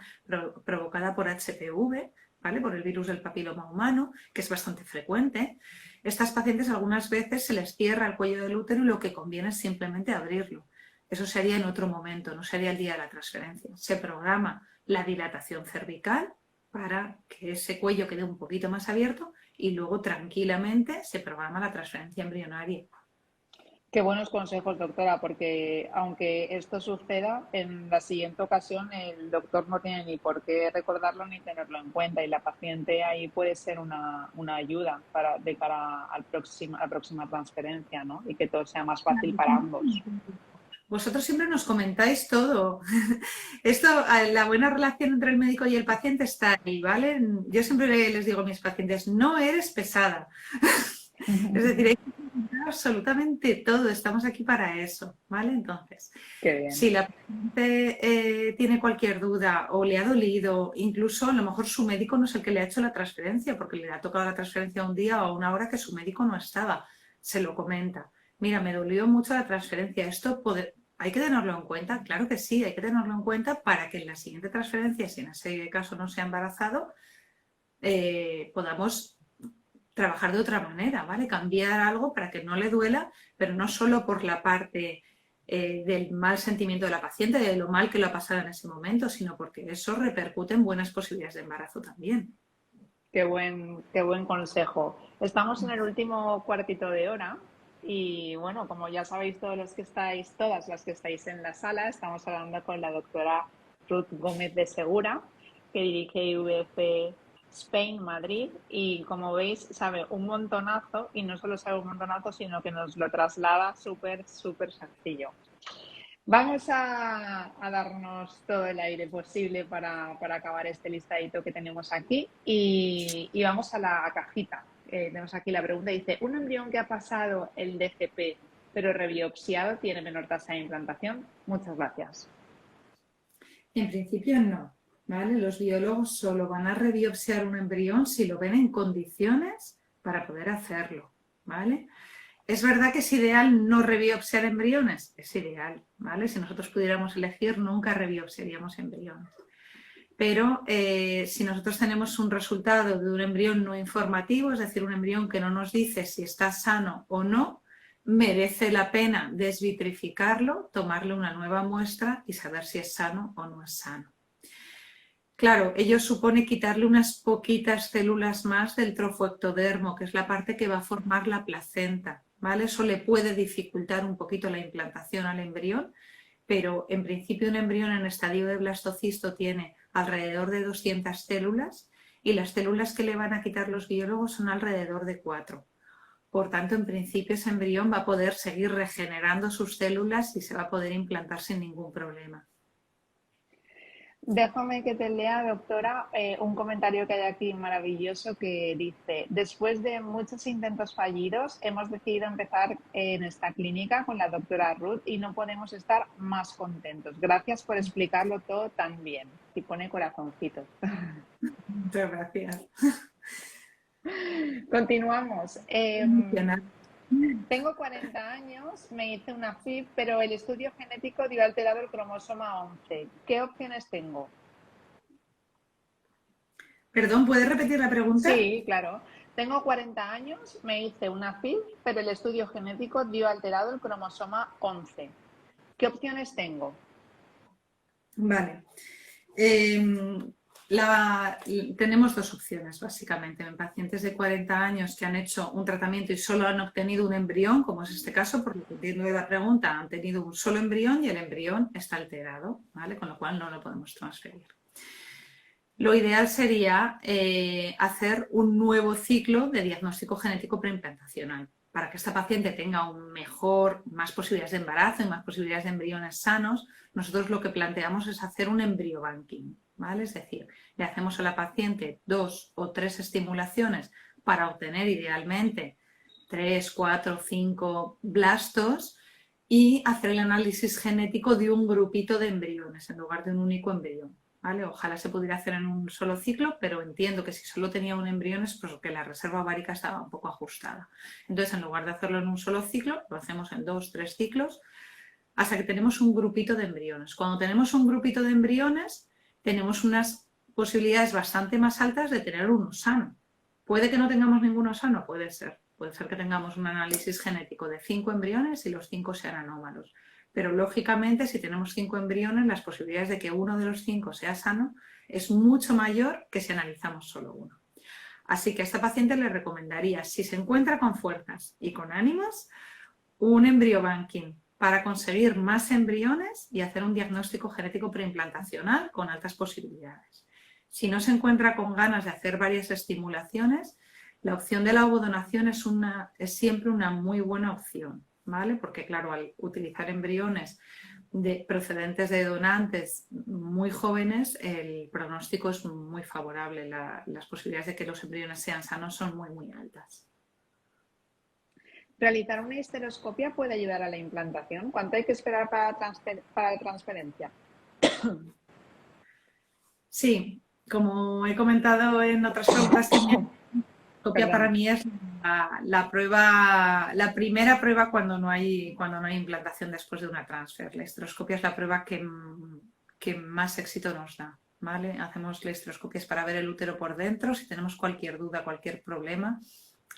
provocada por HPV, ¿vale? Por el virus del papiloma humano, que es bastante frecuente, estas pacientes algunas veces se les cierra el cuello del útero y lo que conviene es simplemente abrirlo. Eso se haría en otro momento, no sería el día de la transferencia. Se programa la dilatación cervical para que ese cuello quede un poquito más abierto y luego tranquilamente se programa la transferencia embrionaria. Qué buenos consejos, doctora, porque aunque esto suceda, en la siguiente ocasión el doctor no tiene ni por qué recordarlo ni tenerlo en cuenta y la paciente ahí puede ser una ayuda de cara a la próxima transferencia, ¿no? Y que todo sea más fácil para ambos. Vosotros siempre nos comentáis todo. Esto, la buena relación entre el médico y el paciente está ahí, ¿vale? Yo siempre les digo a mis pacientes, no eres pesada. Es decir, hay que comentar absolutamente todo, estamos aquí para eso, ¿vale? Entonces, si la paciente tiene cualquier duda o le ha dolido, incluso a lo mejor su médico no es el que le ha hecho la transferencia, porque le ha tocado la transferencia un día o a una hora que su médico no estaba, se lo comenta. Mira, me dolió mucho la transferencia, ¿hay que tenerlo en cuenta? Claro que sí, hay que tenerlo en cuenta para que en la siguiente transferencia, si en ese caso no se ha embarazado, podamos trabajar de otra manera, ¿vale? Cambiar algo para que no le duela, pero no solo por la parte del mal sentimiento de la paciente, de lo mal que lo ha pasado en ese momento, sino porque eso repercute en buenas posibilidades de embarazo también. Qué buen consejo. Estamos en el último cuartito de hora y bueno, como ya sabéis todas las que estáis en la sala, estamos hablando con la doctora Ruth Gómez de Segura, que dirige IVF Spain Madrid y como veis sabe un montonazo y no solo sabe un montonazo, sino que nos lo traslada súper sencillo. Vamos a darnos todo el aire posible para acabar este listadito que tenemos aquí y vamos a la cajita. Tenemos aquí la pregunta, dice, ¿un embrión que ha pasado el DGP pero rebiopsiado tiene menor tasa de implantación? Muchas gracias. En principio no, ¿vale? Los biólogos solo van a rebiopsiar un embrión si lo ven en condiciones para poder hacerlo, ¿vale? Es verdad que es ideal no rebiopsiar embriones, es ideal, ¿vale? Si nosotros pudiéramos elegir, nunca rebiopsiaríamos embriones. Pero si nosotros tenemos un resultado de un embrión no informativo, es decir, un embrión que no nos dice si está sano o no, merece la pena desvitrificarlo, tomarle una nueva muestra y saber si es sano o no es sano. Claro, ello supone quitarle unas poquitas células más del trofoectodermo, que es la parte que va a formar la placenta, ¿vale? Eso le puede dificultar un poquito la implantación al embrión, pero en principio un embrión en estadio de blastocisto tiene alrededor de 200 células y las células que le van a quitar los biólogos son alrededor de 4. Por tanto, en principio ese embrión va a poder seguir regenerando sus células y se va a poder implantar sin ningún problema. Déjame que te lea, doctora, un comentario que hay aquí maravilloso que dice, después de muchos intentos fallidos, hemos decidido empezar en esta clínica con la doctora Ruth y no podemos estar más contentos. Gracias por explicarlo todo tan bien. Y pone corazoncitos. Muchas gracias. Continuamos. Tengo 40 años, me hice una FIV, pero el estudio genético dio alterado el cromosoma 11. ¿Qué opciones tengo? Perdón, ¿puedes repetir la pregunta? Sí, claro. Tengo 40 años, me hice una FIV, pero el estudio genético dio alterado el cromosoma 11. ¿Qué opciones tengo? Vale. Tenemos dos opciones, básicamente. En pacientes de 40 años que han hecho un tratamiento y solo han obtenido un embrión, como es este caso, porque entiendo de la pregunta, han tenido un solo embrión y el embrión está alterado, ¿vale? Con lo cual no lo podemos transferir. Lo ideal sería hacer un nuevo ciclo de diagnóstico genético preimplantacional. para que esta paciente tenga más posibilidades de embarazo y más posibilidades de embriones sanos, nosotros lo que planteamos es hacer un embriobanking, ¿vale? Es decir, le hacemos a la paciente 2 o 3 estimulaciones para obtener idealmente 3, 4, 5 blastos y hacer el análisis genético de un grupito de embriones en lugar de un único embrión. ¿Vale? Ojalá se pudiera hacer en un solo ciclo, pero entiendo que si solo tenía un embrión es porque la reserva ovárica estaba un poco ajustada. Entonces, en lugar de hacerlo en un solo ciclo, lo hacemos en 2, 3 ciclos, hasta que tenemos un grupito de embriones. Cuando tenemos un grupito de embriones, tenemos unas posibilidades bastante más altas de tener uno sano. ¿Puede que no tengamos ninguno sano? Puede ser. Puede ser que tengamos un análisis genético de 5 embriones y los 5 sean anómalos. Pero lógicamente, si tenemos 5 embriones, las posibilidades de que uno de los 5 sea sano es mucho mayor que si analizamos solo uno. Así que a esta paciente le recomendaría, si se encuentra con fuerzas y con ánimos, un embriobanking para conseguir más embriones y hacer un diagnóstico genético preimplantacional con altas posibilidades. Si no se encuentra con ganas de hacer varias estimulaciones, la opción de la ovodonación es siempre una muy buena opción, ¿vale? Porque claro, al utilizar embriones procedentes de donantes muy jóvenes, el pronóstico es muy favorable. Las posibilidades de que los embriones sean sanos son muy, muy altas. ¿Realizar una histeroscopia puede ayudar a la implantación? ¿Cuánto hay que esperar para la transferencia? Sí, como he comentado en otras preguntas, la histeroscopia para mí es la primera prueba cuando no hay implantación después de una transfer. La histeroscopia es la prueba que más éxito nos da, ¿vale? Hacemos la histeroscopia para ver el útero por dentro. Si tenemos cualquier duda, cualquier problema,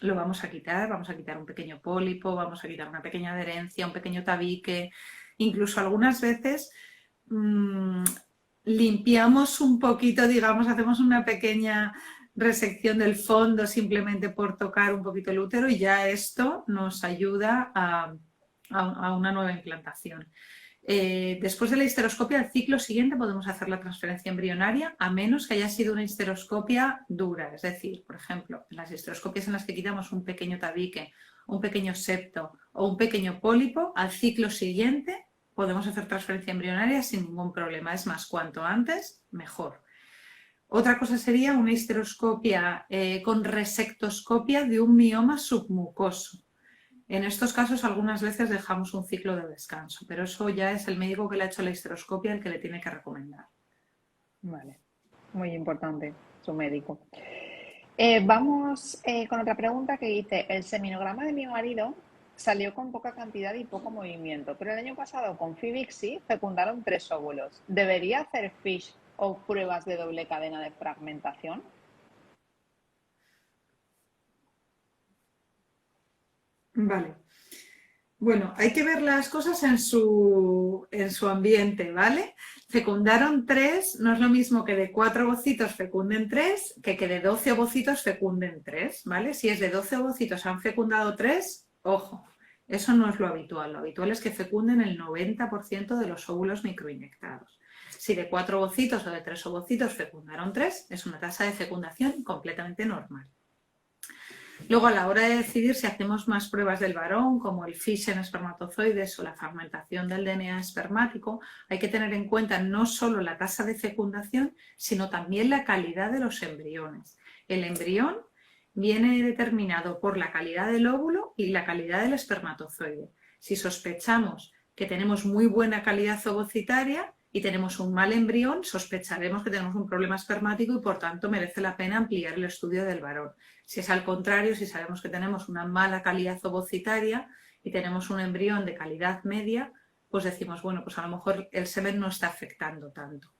lo vamos a quitar un pequeño pólipo, vamos a quitar una pequeña adherencia, un pequeño tabique, incluso algunas veces limpiamos un poquito, digamos, hacemos una pequeña resección del fondo simplemente por tocar un poquito el útero y ya esto nos ayuda a una nueva implantación. Después de la histeroscopia, al ciclo siguiente podemos hacer la transferencia embrionaria a menos que haya sido una histeroscopia dura. Es decir, por ejemplo, en las histeroscopias en las que quitamos un pequeño tabique, un pequeño septo o un pequeño pólipo, al ciclo siguiente podemos hacer transferencia embrionaria sin ningún problema. Es más, cuanto antes, mejor. Otra cosa sería una histeroscopia con resectoscopia de un mioma submucoso. En estos casos algunas veces dejamos un ciclo de descanso, pero eso ya es el médico que le ha hecho la histeroscopia el que le tiene que recomendar. Vale, muy importante, su médico. Vamos con otra pregunta que dice, el seminograma de mi marido salió con poca cantidad y poco movimiento, pero el año pasado con Fibixi fecundaron 3 óvulos. ¿Debería hacer FISH o pruebas de doble cadena de fragmentación? Vale. Bueno, hay que ver las cosas en su ambiente, ¿vale? Fecundaron 3, no es lo mismo que de 4 ovocitos fecunden 3 que de 12 ovocitos fecunden 3, ¿vale? Si es de 12 ovocitos han fecundado 3, ojo, eso no es lo habitual. Lo habitual es que fecunden el 90% de los óvulos microinyectados. Si de 4 ovocitos o de 3 ovocitos fecundaron 3, es una tasa de fecundación completamente normal. Luego, a la hora de decidir si hacemos más pruebas del varón, como el FISH en espermatozoides o la fragmentación del DNA espermático, hay que tener en cuenta no solo la tasa de fecundación, sino también la calidad de los embriones. El embrión viene determinado por la calidad del óvulo y la calidad del espermatozoide. Si sospechamos que tenemos muy buena calidad ovocitaria y tenemos un mal embrión, sospecharemos que tenemos un problema espermático y por tanto merece la pena ampliar el estudio del varón. Si es al contrario, si sabemos que tenemos una mala calidad ovocitaria y tenemos un embrión de calidad media, pues decimos, bueno, pues a lo mejor el semen no está afectando tanto.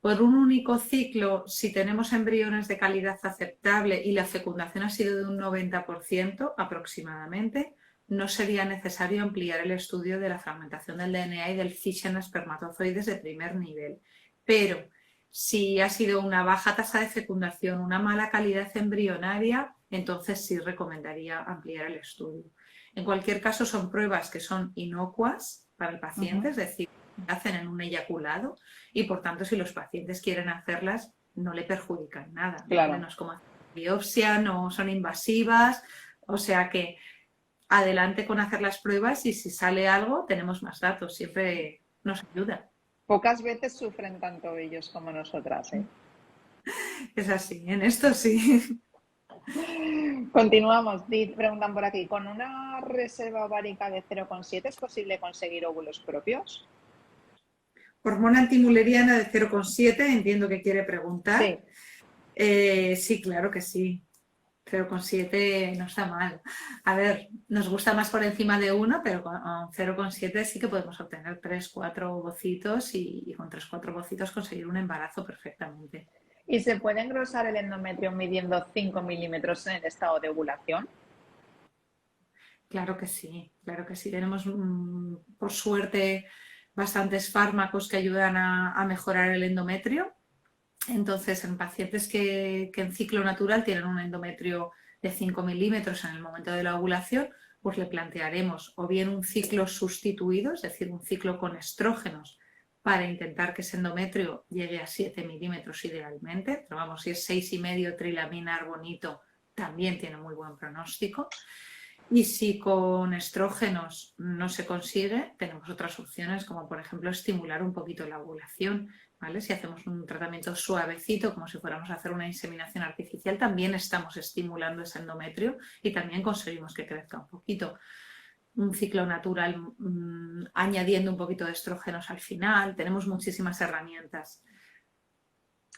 Por un único ciclo, si tenemos embriones de calidad aceptable y la fecundación ha sido de un 90% aproximadamente, no sería necesario ampliar el estudio de la fragmentación del DNA y del FISH en espermatozoides de primer nivel. Pero si ha sido una baja tasa de fecundación, una mala calidad embrionaria, entonces sí recomendaría ampliar el estudio. En cualquier caso, son pruebas que son inocuas para el paciente, es decir, hacen en un eyaculado y por tanto si los pacientes quieren hacerlas no le perjudican nada. Claro. No es como hacer biopsia, no son invasivas, o sea que adelante con hacer las pruebas y si sale algo tenemos más datos, siempre nos ayuda. Pocas veces sufren tanto ellos como nosotras, ¿eh? Es así, en esto sí. Continuamos. Preguntan por aquí, ¿con una reserva ovárica de 0,7 es posible conseguir óvulos propios? Hormona antimuleriana de 0,7, entiendo que quiere preguntar. Sí. Sí, claro que sí. 0,7 no está mal. A ver, nos gusta más por encima de 1, pero con 0,7 sí que podemos obtener 3, 4 ovocitos y con 3, 4 ovocitos conseguir un embarazo perfectamente. ¿Y se puede engrosar el endometrio midiendo 5 milímetros en el estado de ovulación? Claro que sí, claro que sí. Tenemos, por suerte, bastantes fármacos que ayudan a mejorar el endometrio. Entonces, en pacientes que en ciclo natural tienen un endometrio de 5 milímetros en el momento de la ovulación, pues le plantearemos o bien un ciclo sustituido, es decir, un ciclo con estrógenos, para intentar que ese endometrio llegue a 7 milímetros idealmente, pero vamos, si es 6,5 trilamina arbonito, también tiene muy buen pronóstico. Y si con estrógenos no se consigue, tenemos otras opciones, como por ejemplo estimular un poquito la ovulación, ¿vale? Si hacemos un tratamiento suavecito, como si fuéramos a hacer una inseminación artificial, también estamos estimulando ese endometrio y también conseguimos que crezca un poquito. Un ciclo natural, añadiendo un poquito de estrógenos al final, tenemos muchísimas herramientas.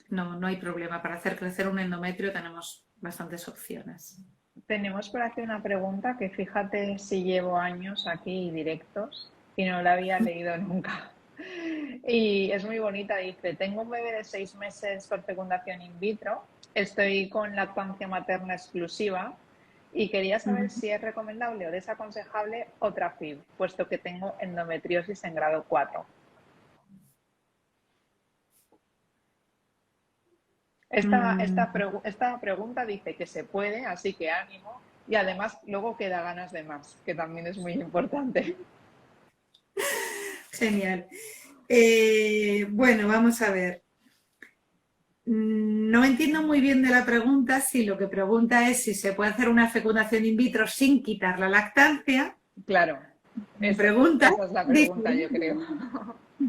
No hay problema. Para hacer crecer un endometrio tenemos bastantes opciones. Tenemos por aquí una pregunta que fíjate si llevo años aquí directos y no la había leído nunca. Y es muy bonita, dice, tengo un bebé de 6 meses por fecundación in vitro, estoy con lactancia materna exclusiva y quería saber si es recomendable o desaconsejable otra FIV, puesto que tengo endometriosis en grado 4. Esta pregunta dice que se puede, así que ánimo, y además luego queda ganas de más, que también es muy importante. Genial. Bueno, vamos a ver. No entiendo muy bien de la pregunta si lo que pregunta es si se puede hacer una fecundación in vitro sin quitar la lactancia. Claro, esa es la pregunta, yo creo.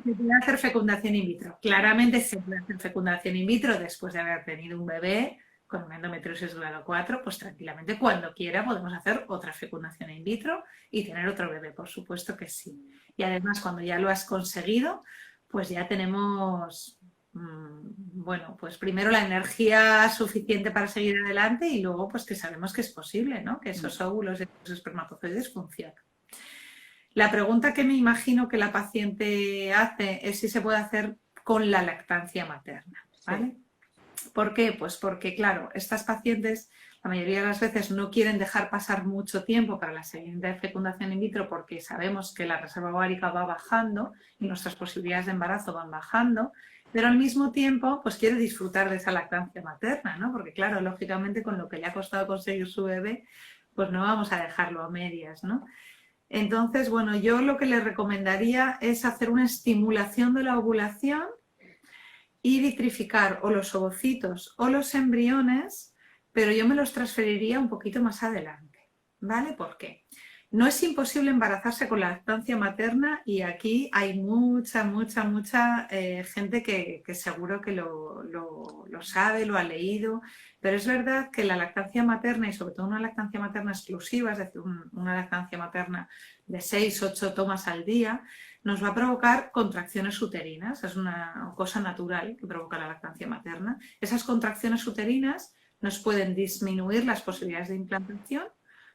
Se puede hacer fecundación in vitro. Claramente se puede hacer fecundación in vitro después de haber tenido un bebé con una endometriosis grado 4, pues tranquilamente cuando quiera podemos hacer otra fecundación in vitro y tener otro bebé, por supuesto que sí. Y además cuando ya lo has conseguido, pues ya tenemos, bueno, pues primero la energía suficiente para seguir adelante y luego pues que sabemos que es posible, ¿no? Que esos óvulos y esos espermatozoides funcionan. La pregunta que me imagino que la paciente hace es si se puede hacer con la lactancia materna, ¿vale? Sí. ¿Por qué? Pues porque, claro, estas pacientes la mayoría de las veces no quieren dejar pasar mucho tiempo para la siguiente fecundación in vitro porque sabemos que la reserva ovárica va bajando y nuestras posibilidades de embarazo van bajando, pero al mismo tiempo pues quiere disfrutar de esa lactancia materna, ¿no? Porque, claro, lógicamente con lo que le ha costado conseguir su bebé, pues no vamos a dejarlo a medias, ¿no? Entonces, bueno, yo lo que les recomendaría es hacer una estimulación de la ovulación y vitrificar o los ovocitos o los embriones, pero yo me los transferiría un poquito más adelante, ¿vale? ¿Por qué? No es imposible embarazarse con la lactancia materna y aquí hay mucha gente que seguro que lo sabe, lo ha leído, pero es verdad que la lactancia materna y sobre todo una lactancia materna exclusiva, es decir, una lactancia materna de 6, 8 tomas al día, nos va a provocar contracciones uterinas, es una cosa natural que provoca la lactancia materna. Esas contracciones uterinas nos pueden disminuir las posibilidades de implantación,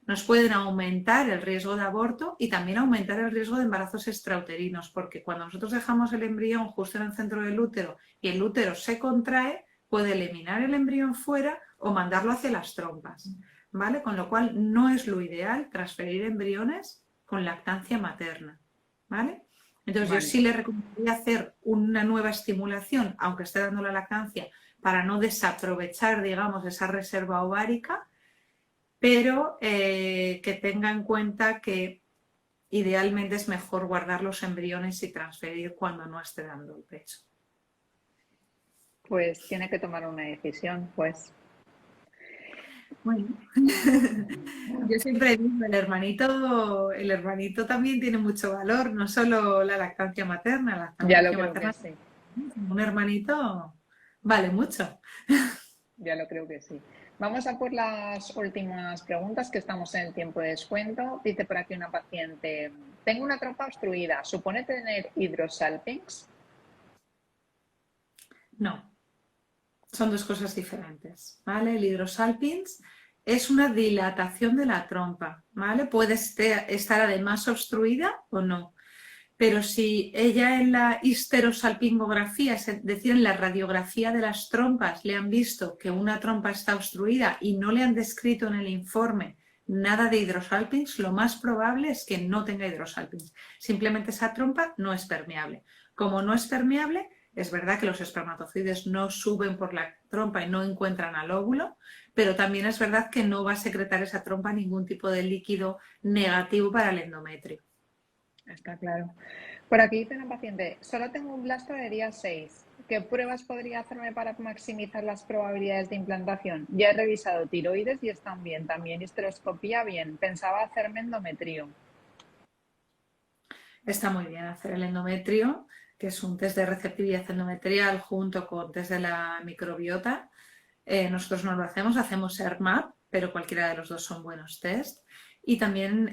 nos pueden aumentar el riesgo de aborto y también aumentar el riesgo de embarazos extrauterinos, porque cuando nosotros dejamos el embrión justo en el centro del útero y el útero se contrae, puede eliminar el embrión fuera o mandarlo hacia las trompas, ¿vale? Con lo cual no es lo ideal transferir embriones con lactancia materna, ¿vale? Entonces yo sí le recomendaría hacer una nueva estimulación, aunque esté dando la lactancia, para no desaprovechar, digamos, esa reserva ovárica, pero que tenga en cuenta que idealmente es mejor guardar los embriones y transferir cuando no esté dando el pecho. Pues tiene que tomar una decisión, pues. Bueno, yo siempre digo, el hermanito también tiene mucho valor, no solo la Ya lo lactancia creo que materna, sí, un hermanito vale mucho. ya lo creo que sí. Vamos a por las últimas preguntas, que estamos en el tiempo de descuento. Dice por aquí una paciente, tengo una trompa obstruida, ¿supone tener hidrosalpinx? No, son dos cosas diferentes, ¿vale? El hidrosalpinx es una dilatación de la trompa, ¿vale? Puede estar además obstruida o no. Pero si ella en la histerosalpingografía, es decir, en la radiografía de las trompas, le han visto que una trompa está obstruida y no le han descrito en el informe nada de hidrosalpinx, lo más probable es que no tenga hidrosalpinx. Simplemente esa trompa no es permeable. Como no es permeable, es verdad que los espermatozoides no suben por la trompa y no encuentran al óvulo, pero también es verdad que no va a secretar esa trompa ningún tipo de líquido negativo para el endometrio. Está claro. Por aquí dice una paciente, solo tengo un blasto de día 6. ¿Qué pruebas podría hacerme para maximizar las probabilidades de implantación? Ya he revisado tiroides y están bien, también histeroscopía bien. Pensaba hacerme endometrio. Está muy bien hacer el endometrio, que es un test de receptividad endometrial junto con test de la microbiota. Nosotros no lo hacemos ERMAP, pero cualquiera de los dos son buenos test. Y también,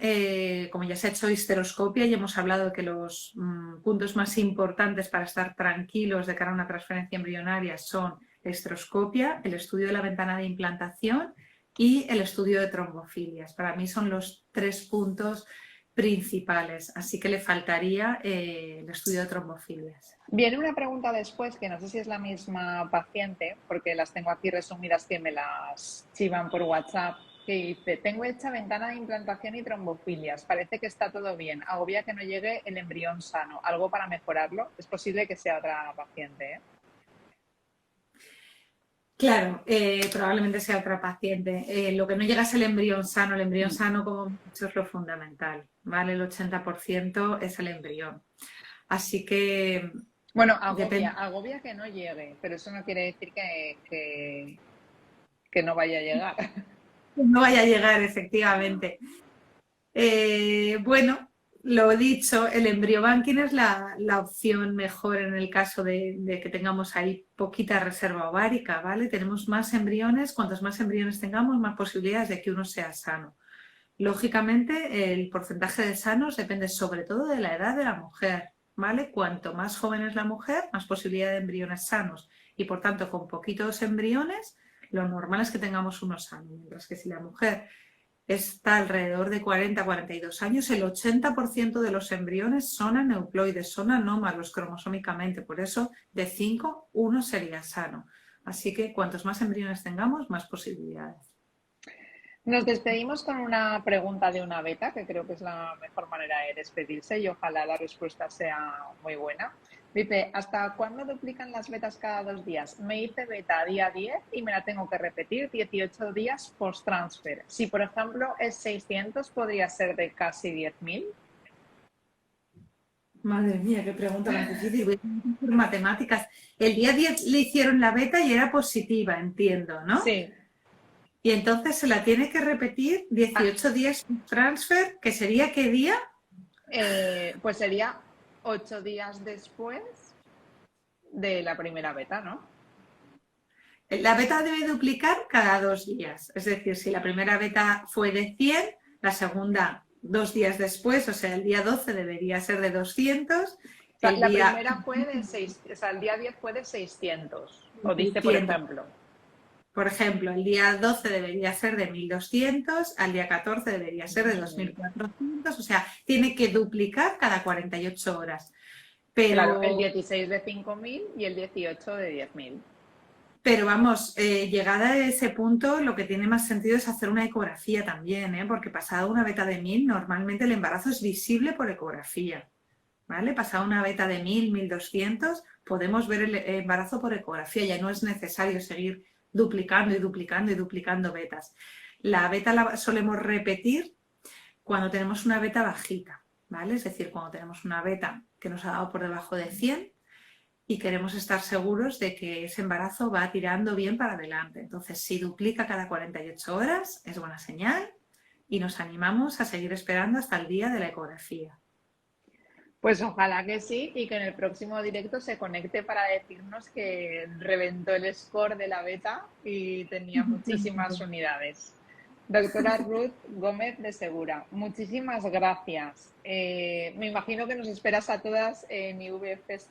como ya se ha hecho histeroscopia y hemos hablado de que los puntos más importantes para estar tranquilos de cara a una transferencia embrionaria son la histeroscopia, el estudio de la ventana de implantación y el estudio de trombofilias. Para mí son los 3 puntos principales, así que le faltaría el estudio de trombofilias. Viene una pregunta después, que no sé si es la misma paciente, porque las tengo aquí resumidas que me las chivan por WhatsApp, que dice, tengo hecha ventana de implantación y trombofilias, parece que está todo bien, agobia que no llegue el embrión sano, ¿algo para mejorarlo? Es posible que sea otra paciente, ¿eh? Claro, probablemente sea otra paciente. Lo que no llega es el embrión sano como mucho es lo fundamental, ¿vale? El 80% es el embrión. Así que Bueno, depende, agobia que no llegue, pero eso no quiere decir que no vaya a llegar. no vaya a llegar efectivamente. Bueno, lo dicho, el embriobanking es la opción mejor en el caso de que tengamos ahí poquita reserva ovárica, ¿vale? Tenemos más embriones, cuantos más embriones tengamos, más posibilidades de que uno sea sano. Lógicamente, el porcentaje de sanos depende sobre todo de la edad de la mujer, ¿vale? Cuanto más joven es la mujer, más posibilidad de embriones sanos. Y por tanto, con poquitos embriones, lo normal es que tengamos uno sano. Mientras que si la mujer está alrededor de 40-42 años, el 80% de los embriones son aneuploides, son anómalos cromosómicamente. Por eso, de 5, uno sería sano. Así que cuantos más embriones tengamos, más posibilidades. Nos despedimos con una pregunta de una beta, que creo que es la mejor manera de despedirse y ojalá la respuesta sea muy buena. Dice, ¿hasta cuándo duplican las betas cada 2 días? Me hice beta día 10 y me la tengo que repetir 18 días post-transfer. Si, por ejemplo, es 600, ¿podría ser de casi 10.000? Madre mía, qué pregunta más difícil. Voy a hacer matemáticas. El día 10 le hicieron la beta y era positiva, entiendo, ¿no? Sí. Y entonces se la tiene que repetir Ah, 18 días transfer, que sería ¿qué día? pues sería 8 días después de la primera beta, ¿no? La beta debe duplicar cada 2 días. Es decir, si la primera beta fue de 100, la segunda 2 días después, o sea, el día 12 debería ser de 200, O sea, el la día primera fue de 6, o sea, el día 10 fue de 600, o dice, por 600. ejemplo. Por ejemplo, el día 12 debería ser de 1.200, al día 14 debería ser de Mm. 2.400, o sea, tiene que duplicar cada 48 horas. Claro, el Pero, 16 de 5.000 y el 18 de 10.000. pero vamos, llegada a ese punto, lo que tiene más sentido es hacer una ecografía también, ¿eh? Porque pasada una beta de 1.000, normalmente el embarazo es visible por ecografía, ¿vale? Pasada una beta de 1.000, 1.200, podemos ver el embarazo por ecografía, ya no es necesario seguir duplicando y duplicando y duplicando betas. La beta la solemos repetir cuando tenemos una beta bajita, ¿vale? Es decir, cuando tenemos una beta que nos ha dado por debajo de 100, y queremos estar seguros de que ese embarazo va tirando bien para adelante. Entonces, si duplica cada 48 horas, es buena señal y nos animamos a seguir esperando hasta el día de la ecografía. Pues ojalá que sí y que en el próximo directo se conecte para decirnos que reventó el score de la beta y tenía muchísimas unidades. Doctora Ruth Gómez de Segura, muchísimas gracias. Me imagino que nos esperas a todas en IVF